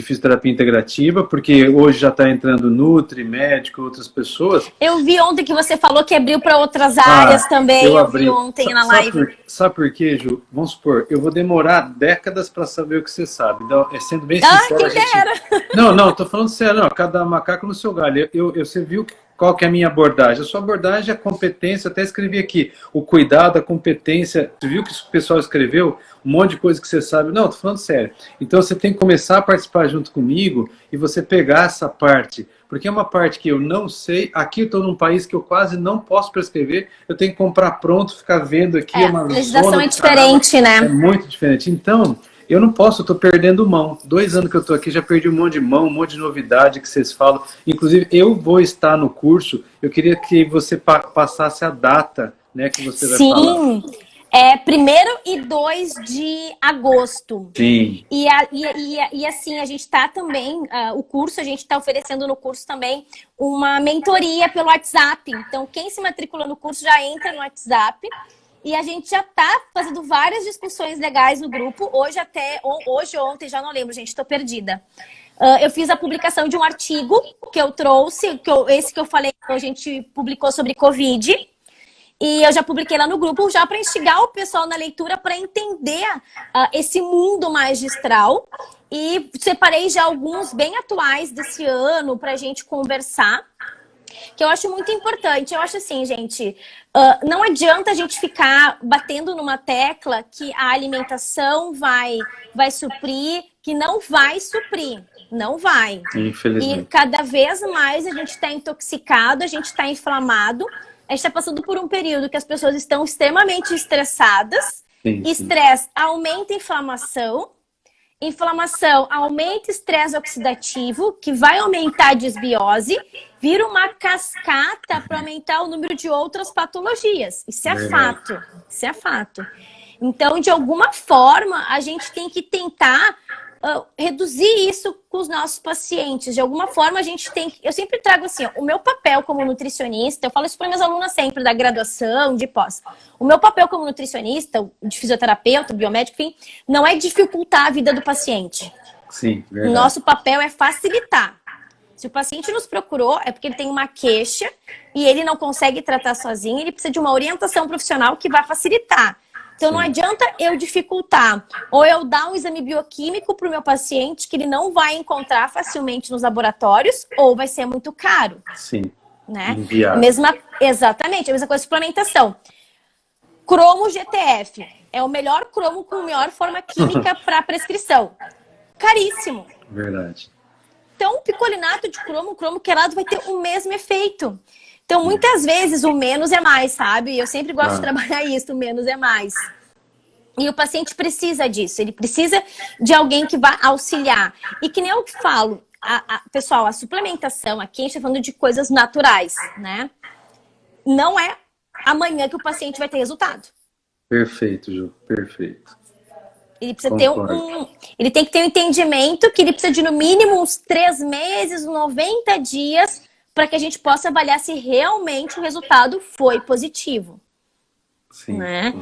fisioterapia integrativa, porque hoje já está entrando Nutri, médico, outras pessoas. Eu vi ontem que você falou que abriu para outras áreas também, eu vi ontem na live. Sabe por quê, Ju? Vamos supor, eu vou demorar décadas para saber o que você sabe. Então, sendo bem sincero... Não, estou falando sério, não, cada macaco no seu galho. Você viu qual que é a minha abordagem? A sua abordagem é a competência, eu até escrevi aqui, o cuidado, a competência. Você viu que o pessoal escreveu? Um monte de coisa que você sabe. Não, estou falando sério. Então você tem que começar a participar junto comigo e você pegar essa parte. Porque é uma parte que eu não sei. Aqui eu estou num país que eu quase não posso prescrever. Eu tenho que comprar pronto, ficar vendo aqui. A legislação é diferente, né? É muito diferente. Então... eu não posso, eu estou perdendo mão. 2 anos que eu estou aqui, já perdi um monte de mão, um monte de novidade que vocês falam. Inclusive, eu vou estar no curso, eu queria que você passasse a data, né, que você vai falar. Sim, é 1º e 2 de agosto. Sim. E assim, a gente está também, o curso, a gente está oferecendo no curso também uma mentoria pelo WhatsApp. Então, quem se matricula no curso já entra no WhatsApp. E a gente já tá fazendo várias discussões legais no grupo. Hoje ou ontem, já não lembro, gente, tô perdida. Eu fiz a publicação de um artigo que eu trouxe, esse que eu falei, que a gente publicou sobre Covid. E eu já publiquei lá no grupo, já para instigar o pessoal na leitura, para entender esse mundo magistral. E separei já alguns bem atuais desse ano para a gente conversar, que eu acho muito importante. Eu acho assim, gente, não adianta a gente ficar batendo numa tecla que a alimentação vai suprir, que não vai suprir. Não vai. Infelizmente. E cada vez mais a gente está intoxicado, a gente está inflamado, a gente está passando por um período que as pessoas estão extremamente estressadas. Sim. Estresse aumenta a inflamação. Inflamação aumenta estresse oxidativo, que vai aumentar a desbiose, vira uma cascata para aumentar o número de outras patologias. Isso é fato. Isso é fato. Então, de alguma forma, a gente tem que tentar reduzir isso com os nossos pacientes. De alguma forma, a gente tem que... Eu sempre trago assim, ó, o meu papel como nutricionista, eu falo isso para minhas alunas sempre, da graduação, de pós. O meu papel como nutricionista, de fisioterapeuta, biomédico, enfim, não é dificultar a vida do paciente. Sim, verdade. Nosso papel é facilitar. Se o paciente nos procurou, é porque ele tem uma queixa e ele não consegue tratar sozinho, ele precisa de uma orientação profissional que vai facilitar. Então, não adianta eu dificultar ou eu dar um exame bioquímico para o meu paciente que ele não vai encontrar facilmente nos laboratórios ou vai ser muito caro. Sim, né? Exatamente, a mesma coisa suplementação. Cromo GTF é o melhor cromo com a melhor forma química para prescrição. Caríssimo. Verdade. Então, o picolinato de cromo quelado vai ter o mesmo efeito. Então, muitas vezes, o menos é mais, sabe? Eu sempre gosto de trabalhar isso, o menos é mais. E o paciente precisa disso, ele precisa de alguém que vá auxiliar. E que nem eu que falo, pessoal, a suplementação aqui, a gente está falando de coisas naturais, né? Não é amanhã que o paciente vai ter resultado. Perfeito, Ju, perfeito. Ele precisa ter ele tem que ter um entendimento que ele precisa de no mínimo uns 3 meses, 90 dias, para que a gente possa avaliar se realmente o resultado foi positivo. Sim, né?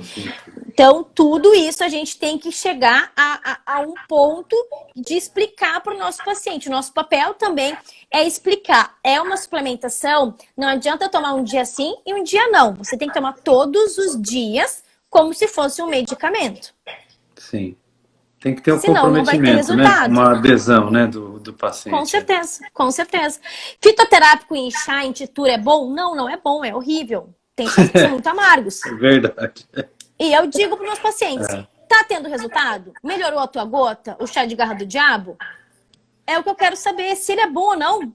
Então, tudo isso a gente tem que chegar a um ponto de explicar para o nosso paciente. O nosso papel também é explicar. É uma suplementação, não adianta tomar um dia sim e um dia não. Você tem que tomar todos os dias como se fosse um medicamento. Sim. Tem que ter um Senão, comprometimento, né? Uma adesão, né, do paciente. Com certeza, com certeza. Fitoterápico em chá, em tintura é bom? Não, não é bom, é horrível. Tem chás que são muito amargos. Verdade. E eu digo para os meus pacientes, tá tendo resultado? Melhorou a tua gota? O chá de garra do diabo? É o que eu quero saber, se ele é bom ou não.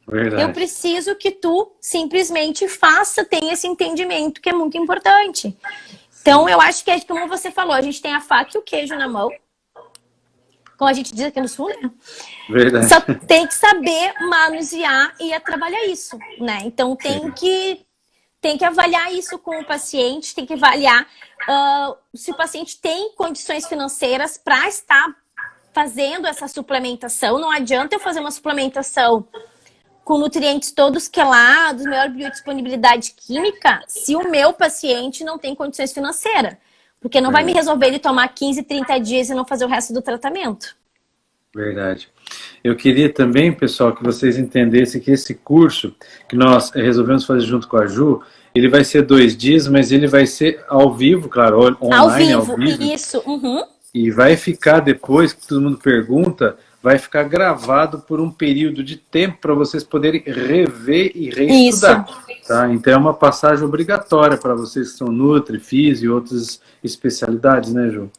Verdade. Eu preciso que tu simplesmente faça, tenha esse entendimento, que é muito importante. Então, eu acho que é como você falou, a gente tem a faca e o queijo na mão. Como a gente diz aqui no Sul, né? Verdade. Só tem que saber manusear e trabalhar isso, né? Então, tem que avaliar isso com o paciente, tem que avaliar se o paciente tem condições financeiras para estar fazendo essa suplementação. Não adianta eu fazer uma suplementação com nutrientes todos quelados, maior biodisponibilidade química, se o meu paciente não tem condições financeiras. Porque não vai me resolver ele tomar 15, 30 dias e não fazer o resto do tratamento. Verdade. Eu queria também, pessoal, que vocês entendessem que esse curso que nós resolvemos fazer junto com a Ju, ele vai ser 2 dias, mas ele vai ser ao vivo, claro, online, ao vivo. Isso. Uhum. E vai ficar depois, que todo mundo pergunta, vai ficar gravado por um período de tempo para vocês poderem rever e reestudar. Isso. Tá? Então é uma passagem obrigatória para vocês que são Nutri, Fis e outras especialidades, né, Ju?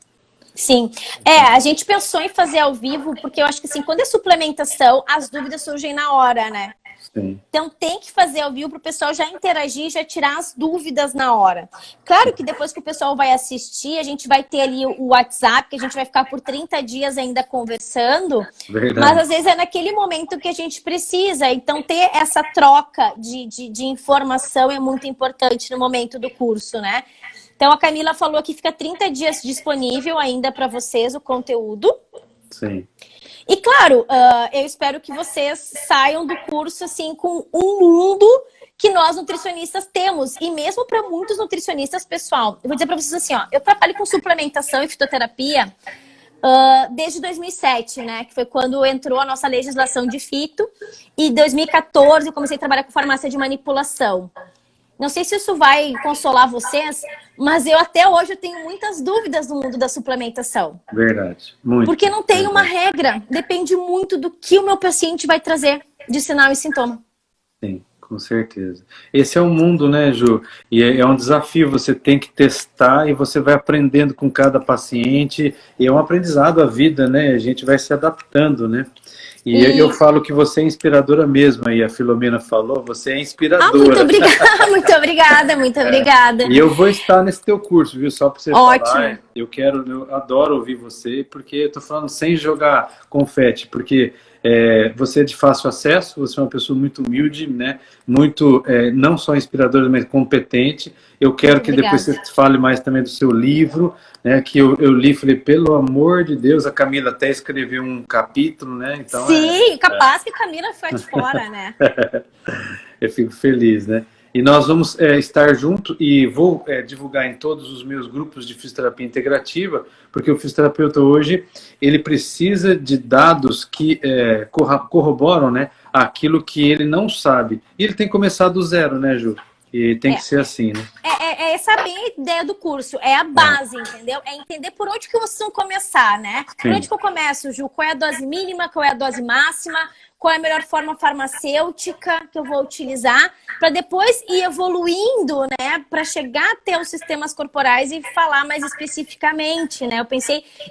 Sim. A gente pensou em fazer ao vivo, porque eu acho que assim, quando é suplementação, as dúvidas surgem na hora, né? Sim. Então tem que fazer ao vivo para o pessoal já interagir, já tirar as dúvidas na hora. Claro que depois que o pessoal vai assistir, a gente vai ter ali o WhatsApp, que a gente vai ficar por 30 dias ainda conversando. Verdade. Mas às vezes é naquele momento que a gente precisa. Então ter essa troca de informação é muito importante no momento do curso, né? Então a Camila falou que fica 30 dias disponível ainda para vocês o conteúdo. Sim. E claro, eu espero que vocês saiam do curso assim com um mundo que nós nutricionistas temos. E mesmo para muitos nutricionistas, pessoal, eu vou dizer para vocês assim, ó, eu trabalho com suplementação e fitoterapia desde 2007, né? Que foi quando entrou a nossa legislação de fito. E em 2014 eu comecei a trabalhar com farmácia de manipulação. Não sei se isso vai consolar vocês, mas eu até hoje eu tenho muitas dúvidas no mundo da suplementação. Verdade. Muito. Porque não tem uma regra. Depende muito do que o meu paciente vai trazer de sinal e sintoma. Sim, com certeza. Esse é o mundo, né, Ju? E é um desafio. Você tem que testar e você vai aprendendo com cada paciente. E é um aprendizado a vida, né? A gente vai se adaptando, né? E eu falo que você é inspiradora mesmo, aí a Filomena falou, você é inspiradora. Muito obrigada, muito obrigada, muito obrigada. E eu vou estar nesse teu curso, viu? Só para você Ótimo. falar. Eu adoro ouvir você, porque eu tô falando sem jogar confete, porque você é de fácil acesso, você é uma pessoa muito humilde, né? Muito, não só inspiradora, mas competente. Eu quero que depois você fale mais também do seu livro, né? Que eu li e falei, pelo amor de Deus, a Camila até escreveu um capítulo, né? Então, sim, capaz que a Camila foi de fora, né? Eu fico feliz, né? E nós vamos estar junto e vou divulgar em todos os meus grupos de fisioterapia integrativa, porque o fisioterapeuta hoje, ele precisa de dados que corroboram, né, aquilo que ele não sabe. E ele tem que começar do zero, né, Ju? E tem que ser assim, né? Essa é bem a ideia do curso, é a base, entendeu? É entender por onde que vocês vão começar, né? Sim. Por onde que eu começo, Ju? Qual é a dose mínima, qual é a dose máxima, qual é a melhor forma farmacêutica que eu vou utilizar, para depois ir evoluindo, né? Para chegar até os sistemas corporais e falar mais especificamente, né?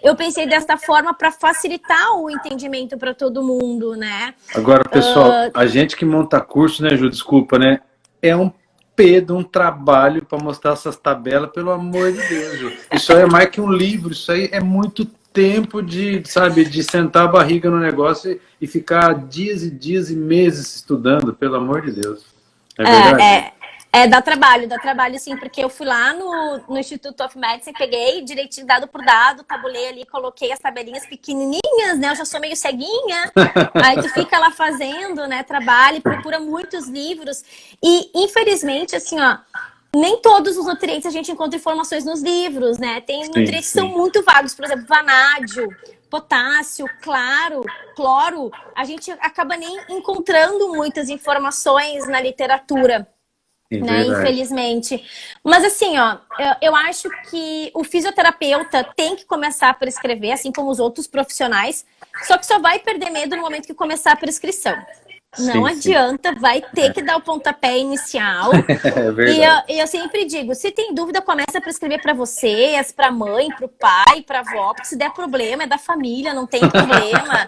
Eu pensei desta forma para facilitar o entendimento para todo mundo, né? Agora, pessoal, a gente que monta curso, né, Ju? Desculpa, né? é um pedo, um trabalho para mostrar essas tabelas, pelo amor de Deus. Ju. Isso aí é mais que um livro, isso aí é muito tempo de, sabe, de sentar a barriga no negócio e ficar dias e dias e meses estudando, pelo amor de Deus. É verdade? Dá trabalho sim, porque eu fui lá no Instituto of Medicine, peguei direitinho dado por dado, tabulei ali, coloquei as tabelinhas pequenininhas, né? Eu já sou meio ceguinha. Aí tu fica lá fazendo, né? Trabalho, procura muitos livros. E, infelizmente, assim, ó, nem todos os nutrientes a gente encontra informações nos livros, né? Tem nutrientes que são muito vagos, por exemplo, vanádio, potássio, cloro. A gente acaba nem encontrando muitas informações na literatura. Né, infelizmente. Mas assim, ó, eu acho que o fisioterapeuta tem que começar a prescrever, assim como os outros profissionais, só que só vai perder medo no momento que começar a prescrição. Não adianta, vai ter que dar o pontapé inicial. É verdade. E eu sempre digo, se tem dúvida, começa a prescrever para vocês, para a mãe, para o pai, para a avó, porque se der problema é da família, não tem problema.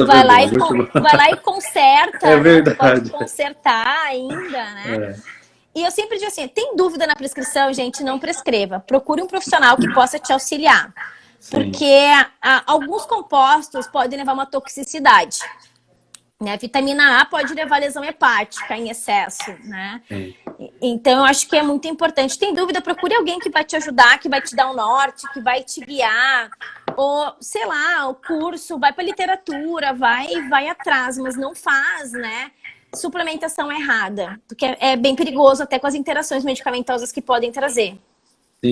Vai lá e conserta. É verdade. Né? Pode consertar ainda, né? E eu sempre digo assim, tem dúvida na prescrição, gente, não prescreva. Procure um profissional que possa te auxiliar. Porque alguns compostos podem levar uma toxicidade. Né? Vitamina A pode levar lesão hepática em excesso, né? Então, eu acho que é muito importante. Tem dúvida, procure alguém que vai te ajudar, que vai te dar um norte, que vai te guiar. Ou, sei lá, o curso, vai para literatura, vai atrás, mas não faz, né? Suplementação errada, porque é bem perigoso até com as interações medicamentosas que podem trazer.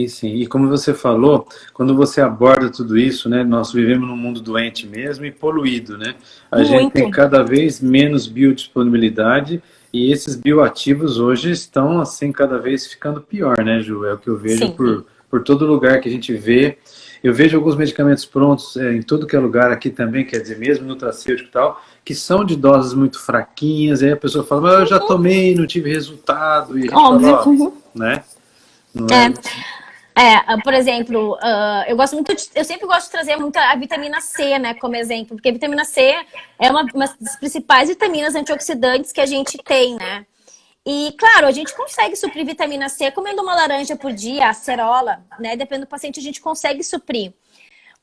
Sim. E como você falou, quando você aborda tudo isso, né, nós vivemos num mundo doente mesmo e poluído, né? A gente tem cada vez menos biodisponibilidade e esses bioativos hoje estão, assim, cada vez ficando pior, né, Ju? É o que eu vejo por todo lugar que a gente vê. Eu vejo alguns medicamentos prontos em tudo que é lugar aqui também, quer dizer, mesmo nutracêutico e tal, que são de doses muito fraquinhas, aí a pessoa fala, mas eu já tomei, não tive resultado, e a gente fala, né? Por exemplo, eu sempre gosto de trazer muito a vitamina C, né, como exemplo, porque a vitamina C é uma das principais vitaminas antioxidantes que a gente tem, né? E, claro, a gente consegue suprir vitamina C comendo uma laranja por dia, acerola, né? Dependendo do paciente, a gente consegue suprir.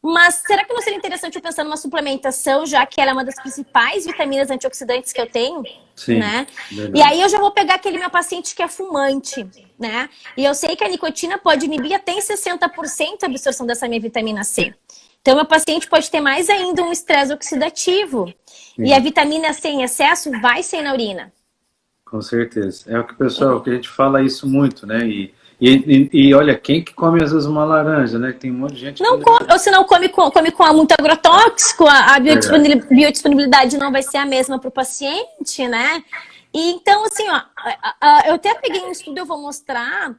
Mas será que não seria interessante eu pensar numa suplementação, já que ela é uma das principais vitaminas antioxidantes que eu tenho? Sim, né? E aí eu já vou pegar aquele meu paciente que é fumante, né? E eu sei que a nicotina pode inibir até em 60% a absorção dessa minha vitamina C. Então, meu paciente pode ter mais ainda um estresse oxidativo. E a vitamina C em excesso vai ser na urina. Com certeza. É o que o pessoal, que a gente fala isso muito, né? E olha, quem que come às vezes uma laranja, né? Tem um monte de gente não come, ou se não come com muito agrotóxico, a biodisponibilidade não vai ser a mesma para o paciente, né? E então, assim, ó, eu até peguei um estudo, eu vou mostrar.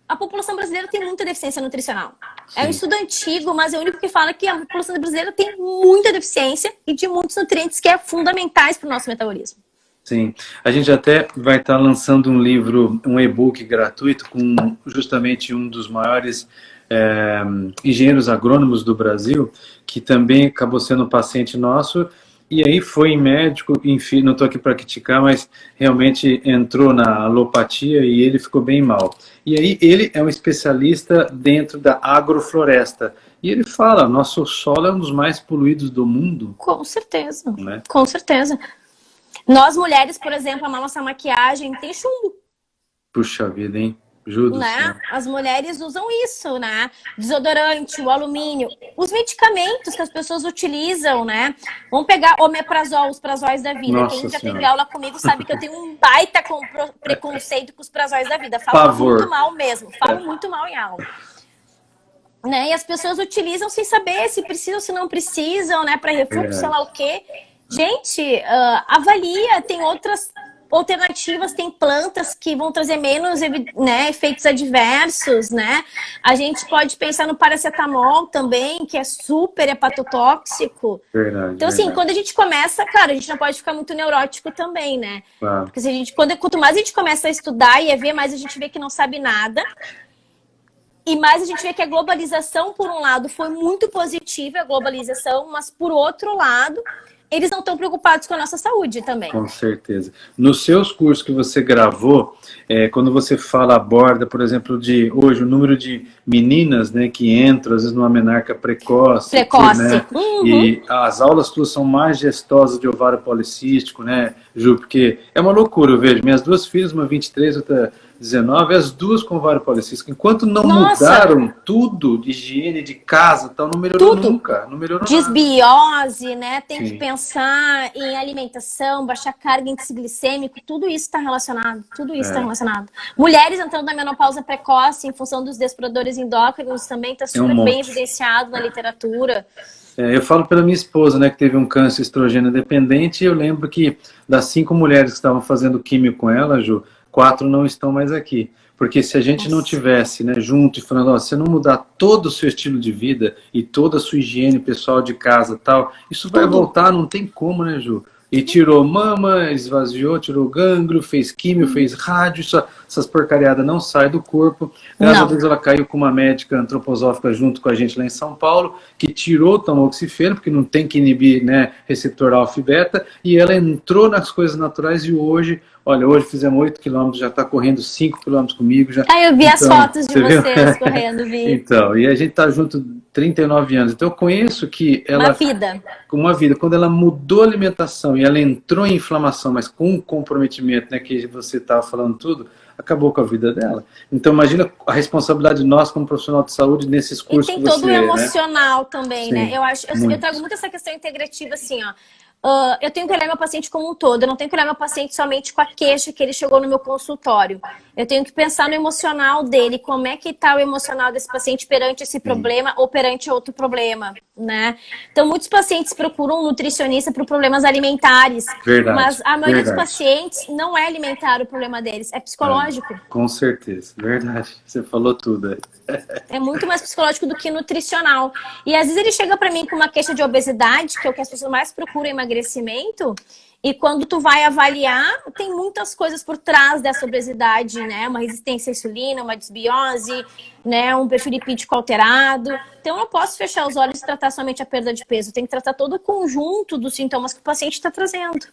A população brasileira tem muita deficiência nutricional. Sim. É um estudo antigo, mas é o único que fala que a população brasileira tem muita deficiência e de muitos nutrientes que é fundamentais para o nosso metabolismo. Sim, a gente até vai estar lançando um livro, um e-book gratuito com justamente um dos maiores engenheiros agrônomos do Brasil, que também acabou sendo um paciente nosso, e aí foi em médico, enfim, não estou aqui para criticar, mas realmente entrou na alopatia e ele ficou bem mal. E aí ele é um especialista dentro da agrofloresta, e ele fala, nosso solo é um dos mais poluídos do mundo. Com certeza, né? Com certeza. Nós mulheres, por exemplo, a nossa maquiagem tem chumbo. Puxa vida, hein? Juro. Né? As mulheres usam isso, né? Desodorante, o alumínio, os medicamentos que as pessoas utilizam, né? Vamos pegar omeprazol, os prazóis da vida. Nossa Quem já senhora. teve aula comigo sabe que eu tenho um baita preconceito com os prazóis da vida. Falo muito mal mesmo, falo muito mal em aula. Né? E as pessoas utilizam sem saber se precisam, se não precisam, né? Para refluxo, sei lá o quê. Gente, avalia, tem outras alternativas, tem plantas que vão trazer menos, né, efeitos adversos, né? A gente pode pensar no paracetamol também, que é super hepatotóxico. Verdade, então, assim, quando a gente começa, claro, a gente não pode ficar muito neurótico também, né? Claro. Porque se a gente, quanto mais a gente começa a estudar e a ver, mais a gente vê que não sabe nada. E mais a gente vê que a globalização, por um lado, foi muito positiva, a globalização, mas por outro lado, eles não estão preocupados com a nossa saúde também. Com certeza. Nos seus cursos que você gravou, quando você aborda, por exemplo, de hoje, o número de meninas, né, que entram, às vezes, numa menarca precoce. Né? Uhum. E as aulas tuas são majestosas de ovário policístico, né, Ju? Porque é uma loucura, eu vejo. Minhas duas filhas, uma 23, outra 19, as duas com ovário policístico. Enquanto não mudaram tudo de higiene, de casa, tal, não melhorou nunca. Não melhorou Desbiose, né? Tem que pensar em alimentação, baixar carga índice glicêmico, tudo isso está relacionado. Tudo isso está relacionado. Mulheres entrando na menopausa precoce em função dos desproduradores endócrinos também está super bem evidenciado na literatura. Eu falo pela minha esposa, né, que teve um câncer estrogênio dependente, e eu lembro que das 5 mulheres que estavam fazendo químio com ela, Ju, 4 não estão mais aqui. Porque se a gente não tivesse, né, junto e falando, ó, se você não mudar todo o seu estilo de vida e toda a sua higiene pessoal de casa e tal, isso vai voltar, não tem como, né, Ju? E tirou mama, esvaziou, tirou gânglio, fez químio, fez rádio, essas porcariadas não saem do corpo. Graças a Deus ela caiu com uma médica antroposófica junto com a gente lá em São Paulo, que tirou o tamoxifeno, porque não tem que inibir, né, receptor alfa e beta, e ela entrou nas coisas naturais e hoje, olha, hoje fizemos 8 quilômetros, já está correndo 5 quilômetros comigo. Já... eu vi as fotos de vocês correndo, vi. Então, e a gente está junto 39 anos, então eu conheço que ela... Uma vida. Quando ela mudou a alimentação e ela entrou em inflamação, mas com um comprometimento, né, que você estava falando tudo, acabou com a vida dela. Então imagina a responsabilidade de nós como profissional de saúde nesses cursos que você... E tem todo o emocional, né? Também, Sim, né? Eu trago muito essa questão integrativa, assim, ó. Eu tenho que olhar meu paciente como um todo, eu não tenho que olhar meu paciente somente com a queixa que ele chegou no meu consultório. Eu tenho que pensar no emocional dele, como é que está o emocional desse paciente perante esse problema ou perante outro problema, né? Então, muitos pacientes procuram um nutricionista por problemas alimentares, mas a maioria dos pacientes não é alimentar o problema deles, é psicológico. Com certeza, verdade, você falou tudo. É muito mais psicológico do que nutricional. E às vezes ele chega para mim com uma queixa de obesidade, que é o que as pessoas mais procuram, emagrecimento, e quando tu vai avaliar, tem muitas coisas por trás dessa obesidade, né? Uma resistência à insulina, uma desbiose, né? Um perfil lipídico alterado. Então eu não posso fechar os olhos e tratar somente a perda de peso. Tem que tratar todo o conjunto dos sintomas que o paciente está trazendo.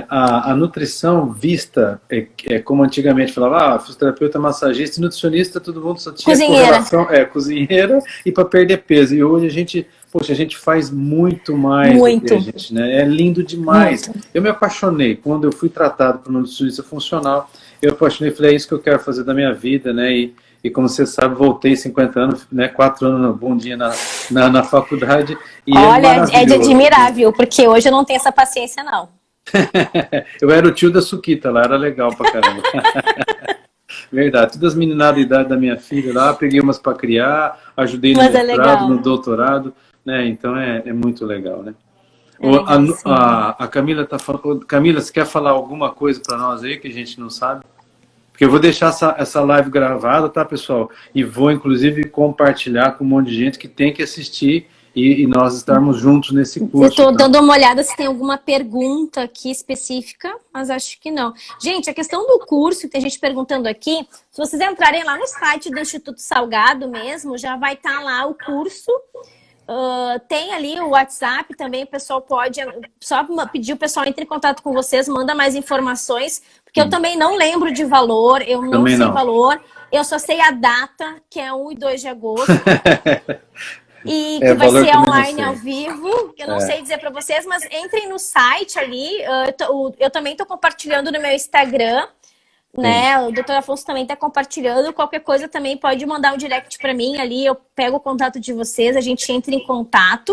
A nutrição vista, como antigamente falava, fisioterapeuta, massagista e nutricionista, todo mundo só tinha correlação, cozinheira e para perder peso. E hoje a gente faz muito mais do que a gente, né? É lindo demais. Muito. Eu me apaixonei, quando eu fui tratado por uma nutricionista funcional, eu apaixonei e falei, é isso que eu quero fazer da minha vida, né? E como você sabe, voltei 50 anos, né? 4 anos bom dia na faculdade. E olha, é de admirável, porque hoje eu não tenho essa paciência, não. Eu era o tio da Suquita lá, era legal pra caramba. Verdade, todas as meninadas da idade da minha filha lá, peguei umas para criar, ajudei no mestrado, no doutorado, né? Então é muito legal, né? A Camila tá falando. Camila, você quer falar alguma coisa para nós aí que a gente não sabe? Porque eu vou deixar essa live gravada, tá, pessoal? E vou, inclusive, compartilhar com um monte de gente que tem que assistir e nós estarmos juntos nesse curso. Eu estou dando uma olhada se tem alguma pergunta aqui específica, mas acho que não. Gente, a questão do curso, tem gente perguntando aqui, se vocês entrarem lá no site do Instituto Salgado mesmo, já vai estar lá o curso. Tem ali o WhatsApp também, o pessoal pode só pedir, o pessoal entre em contato com vocês, manda mais informações, porque eu também não lembro de valor, eu não sei valor, eu só sei a data, que é 1 e 2 de agosto. E que vai ser online ao vivo, que eu não sei dizer para vocês, mas entrem no site ali, eu também estou compartilhando no meu Instagram, né? O Dr. Afonso também está compartilhando, qualquer coisa também pode mandar um direct para mim ali, eu pego o contato de vocês, a gente entra em contato,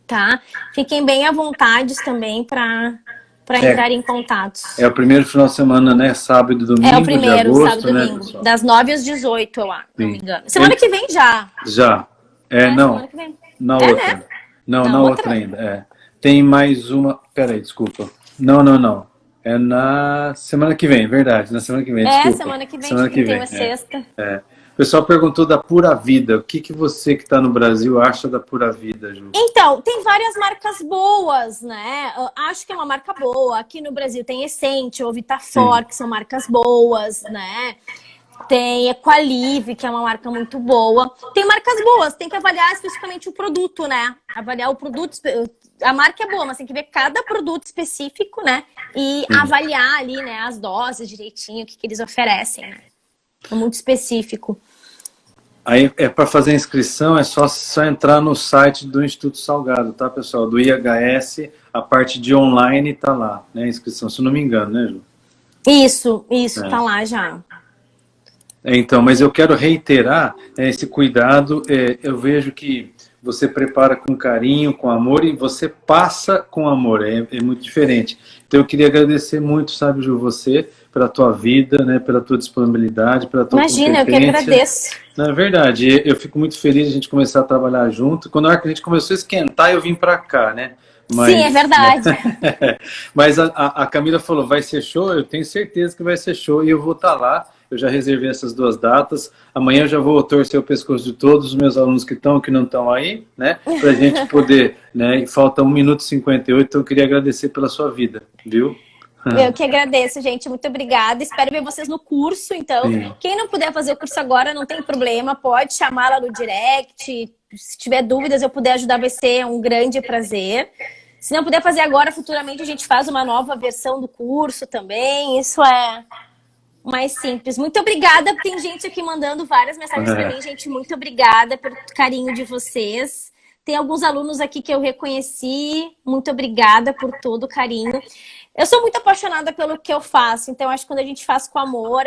tá? Fiquem bem à vontade também para entrar em contatos. É o primeiro final de semana, né? Sábado e domingo. É o primeiro, de agosto, sábado e domingo, né, das 9 às 18, eu acho, não me engano. Semana que vem já. Já. Não, na outra. Né? Não, na outra ainda. Tem mais uma. Peraí, desculpa. Não. É na semana que vem, verdade. Na semana que vem, desculpa. Semana que vem, tem uma sexta. O pessoal perguntou da Pura Vida. O que você que está no Brasil acha da Pura Vida, Ju? Então, tem várias marcas boas, né? Acho que é uma marca boa. Aqui no Brasil tem Essential, Vitafor, que são marcas boas, né? Tem Equalive, que é uma marca muito boa. Tem marcas boas, tem que avaliar especificamente o produto, né? Avaliar o produto a marca é boa, mas tem que ver cada produto específico, né? E avaliar ali, né, as doses direitinho, o que eles oferecem, né? É muito específico. Aí, para fazer a inscrição, é só entrar no site do Instituto Salgado, tá, pessoal? Do IHS, a parte de online tá lá, né? A inscrição, se não me engano, né, Ju? Isso, tá lá já. Então, mas eu quero reiterar esse cuidado. Eu vejo que você prepara com carinho, com amor, e você passa com amor. É muito diferente. Então, eu queria agradecer muito, sabe, Ju, você, pela tua vida, né, pela tua disponibilidade, pela tua Imagina, eu que agradeço. Na verdade, eu fico muito feliz de a gente começar a trabalhar junto. Quando a gente começou a esquentar, eu vim para cá, né? Sim, é verdade. Mas a Camila falou, vai ser show? Eu tenho certeza que vai ser show e eu vou estar lá. Eu já reservei essas 2 datas. Amanhã eu já vou torcer o pescoço de todos os meus alunos que estão, que não estão aí, né? Para a gente poder, né? E falta 1 minuto e 58, então eu queria agradecer pela sua vida, viu? Eu que agradeço, gente. Muito obrigada. Espero ver vocês no curso, então. Sim. Quem não puder fazer o curso agora, não tem problema. Pode chamar lá no direct. Se tiver dúvidas, eu puder ajudar, vai ser um grande prazer. Se não puder fazer agora, futuramente a gente faz uma nova versão do curso também. Isso é mais simples. Muito obrigada. Tem gente aqui mandando várias mensagens para mim. Gente, muito obrigada pelo carinho de vocês. Tem alguns alunos aqui que eu reconheci. Muito obrigada por todo o carinho. Eu sou muito apaixonada pelo que eu faço, então acho que quando a gente faz com amor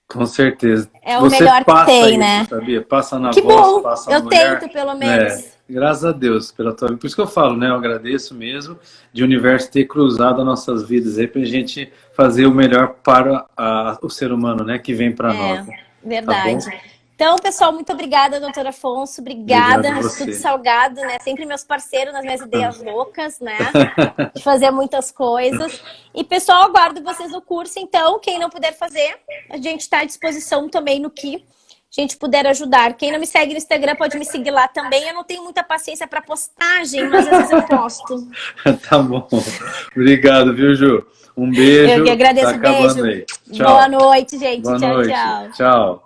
Com certeza. É o melhor que tem, isso, né? Sabia? Passa na que voz, bom. Passa na eu mulher. Tento, pelo menos. Graças a Deus pela tua vida. Por isso que eu falo, né? Eu agradeço mesmo de o universo ter cruzado as nossas vidas aí pra gente fazer o melhor para o ser humano, né? Que vem para nós. Verdade. Tá, então, pessoal, muito obrigada, doutor Afonso. Obrigada, Instituto Salgado, né? Sempre meus parceiros nas minhas ideias loucas, né? De fazer muitas coisas. E, pessoal, aguardo vocês no curso. Então, quem não puder fazer, a gente está à disposição também no que a gente puder ajudar. Quem não me segue no Instagram pode me seguir lá também. Eu não tenho muita paciência para postagem, mas às vezes eu posto. Tá bom. Obrigado, viu, Ju? Um beijo. Eu que agradeço. Tá beijo. Aí. Tchau. Boa noite, gente. Boa tchau, noite. tchau. Tchau.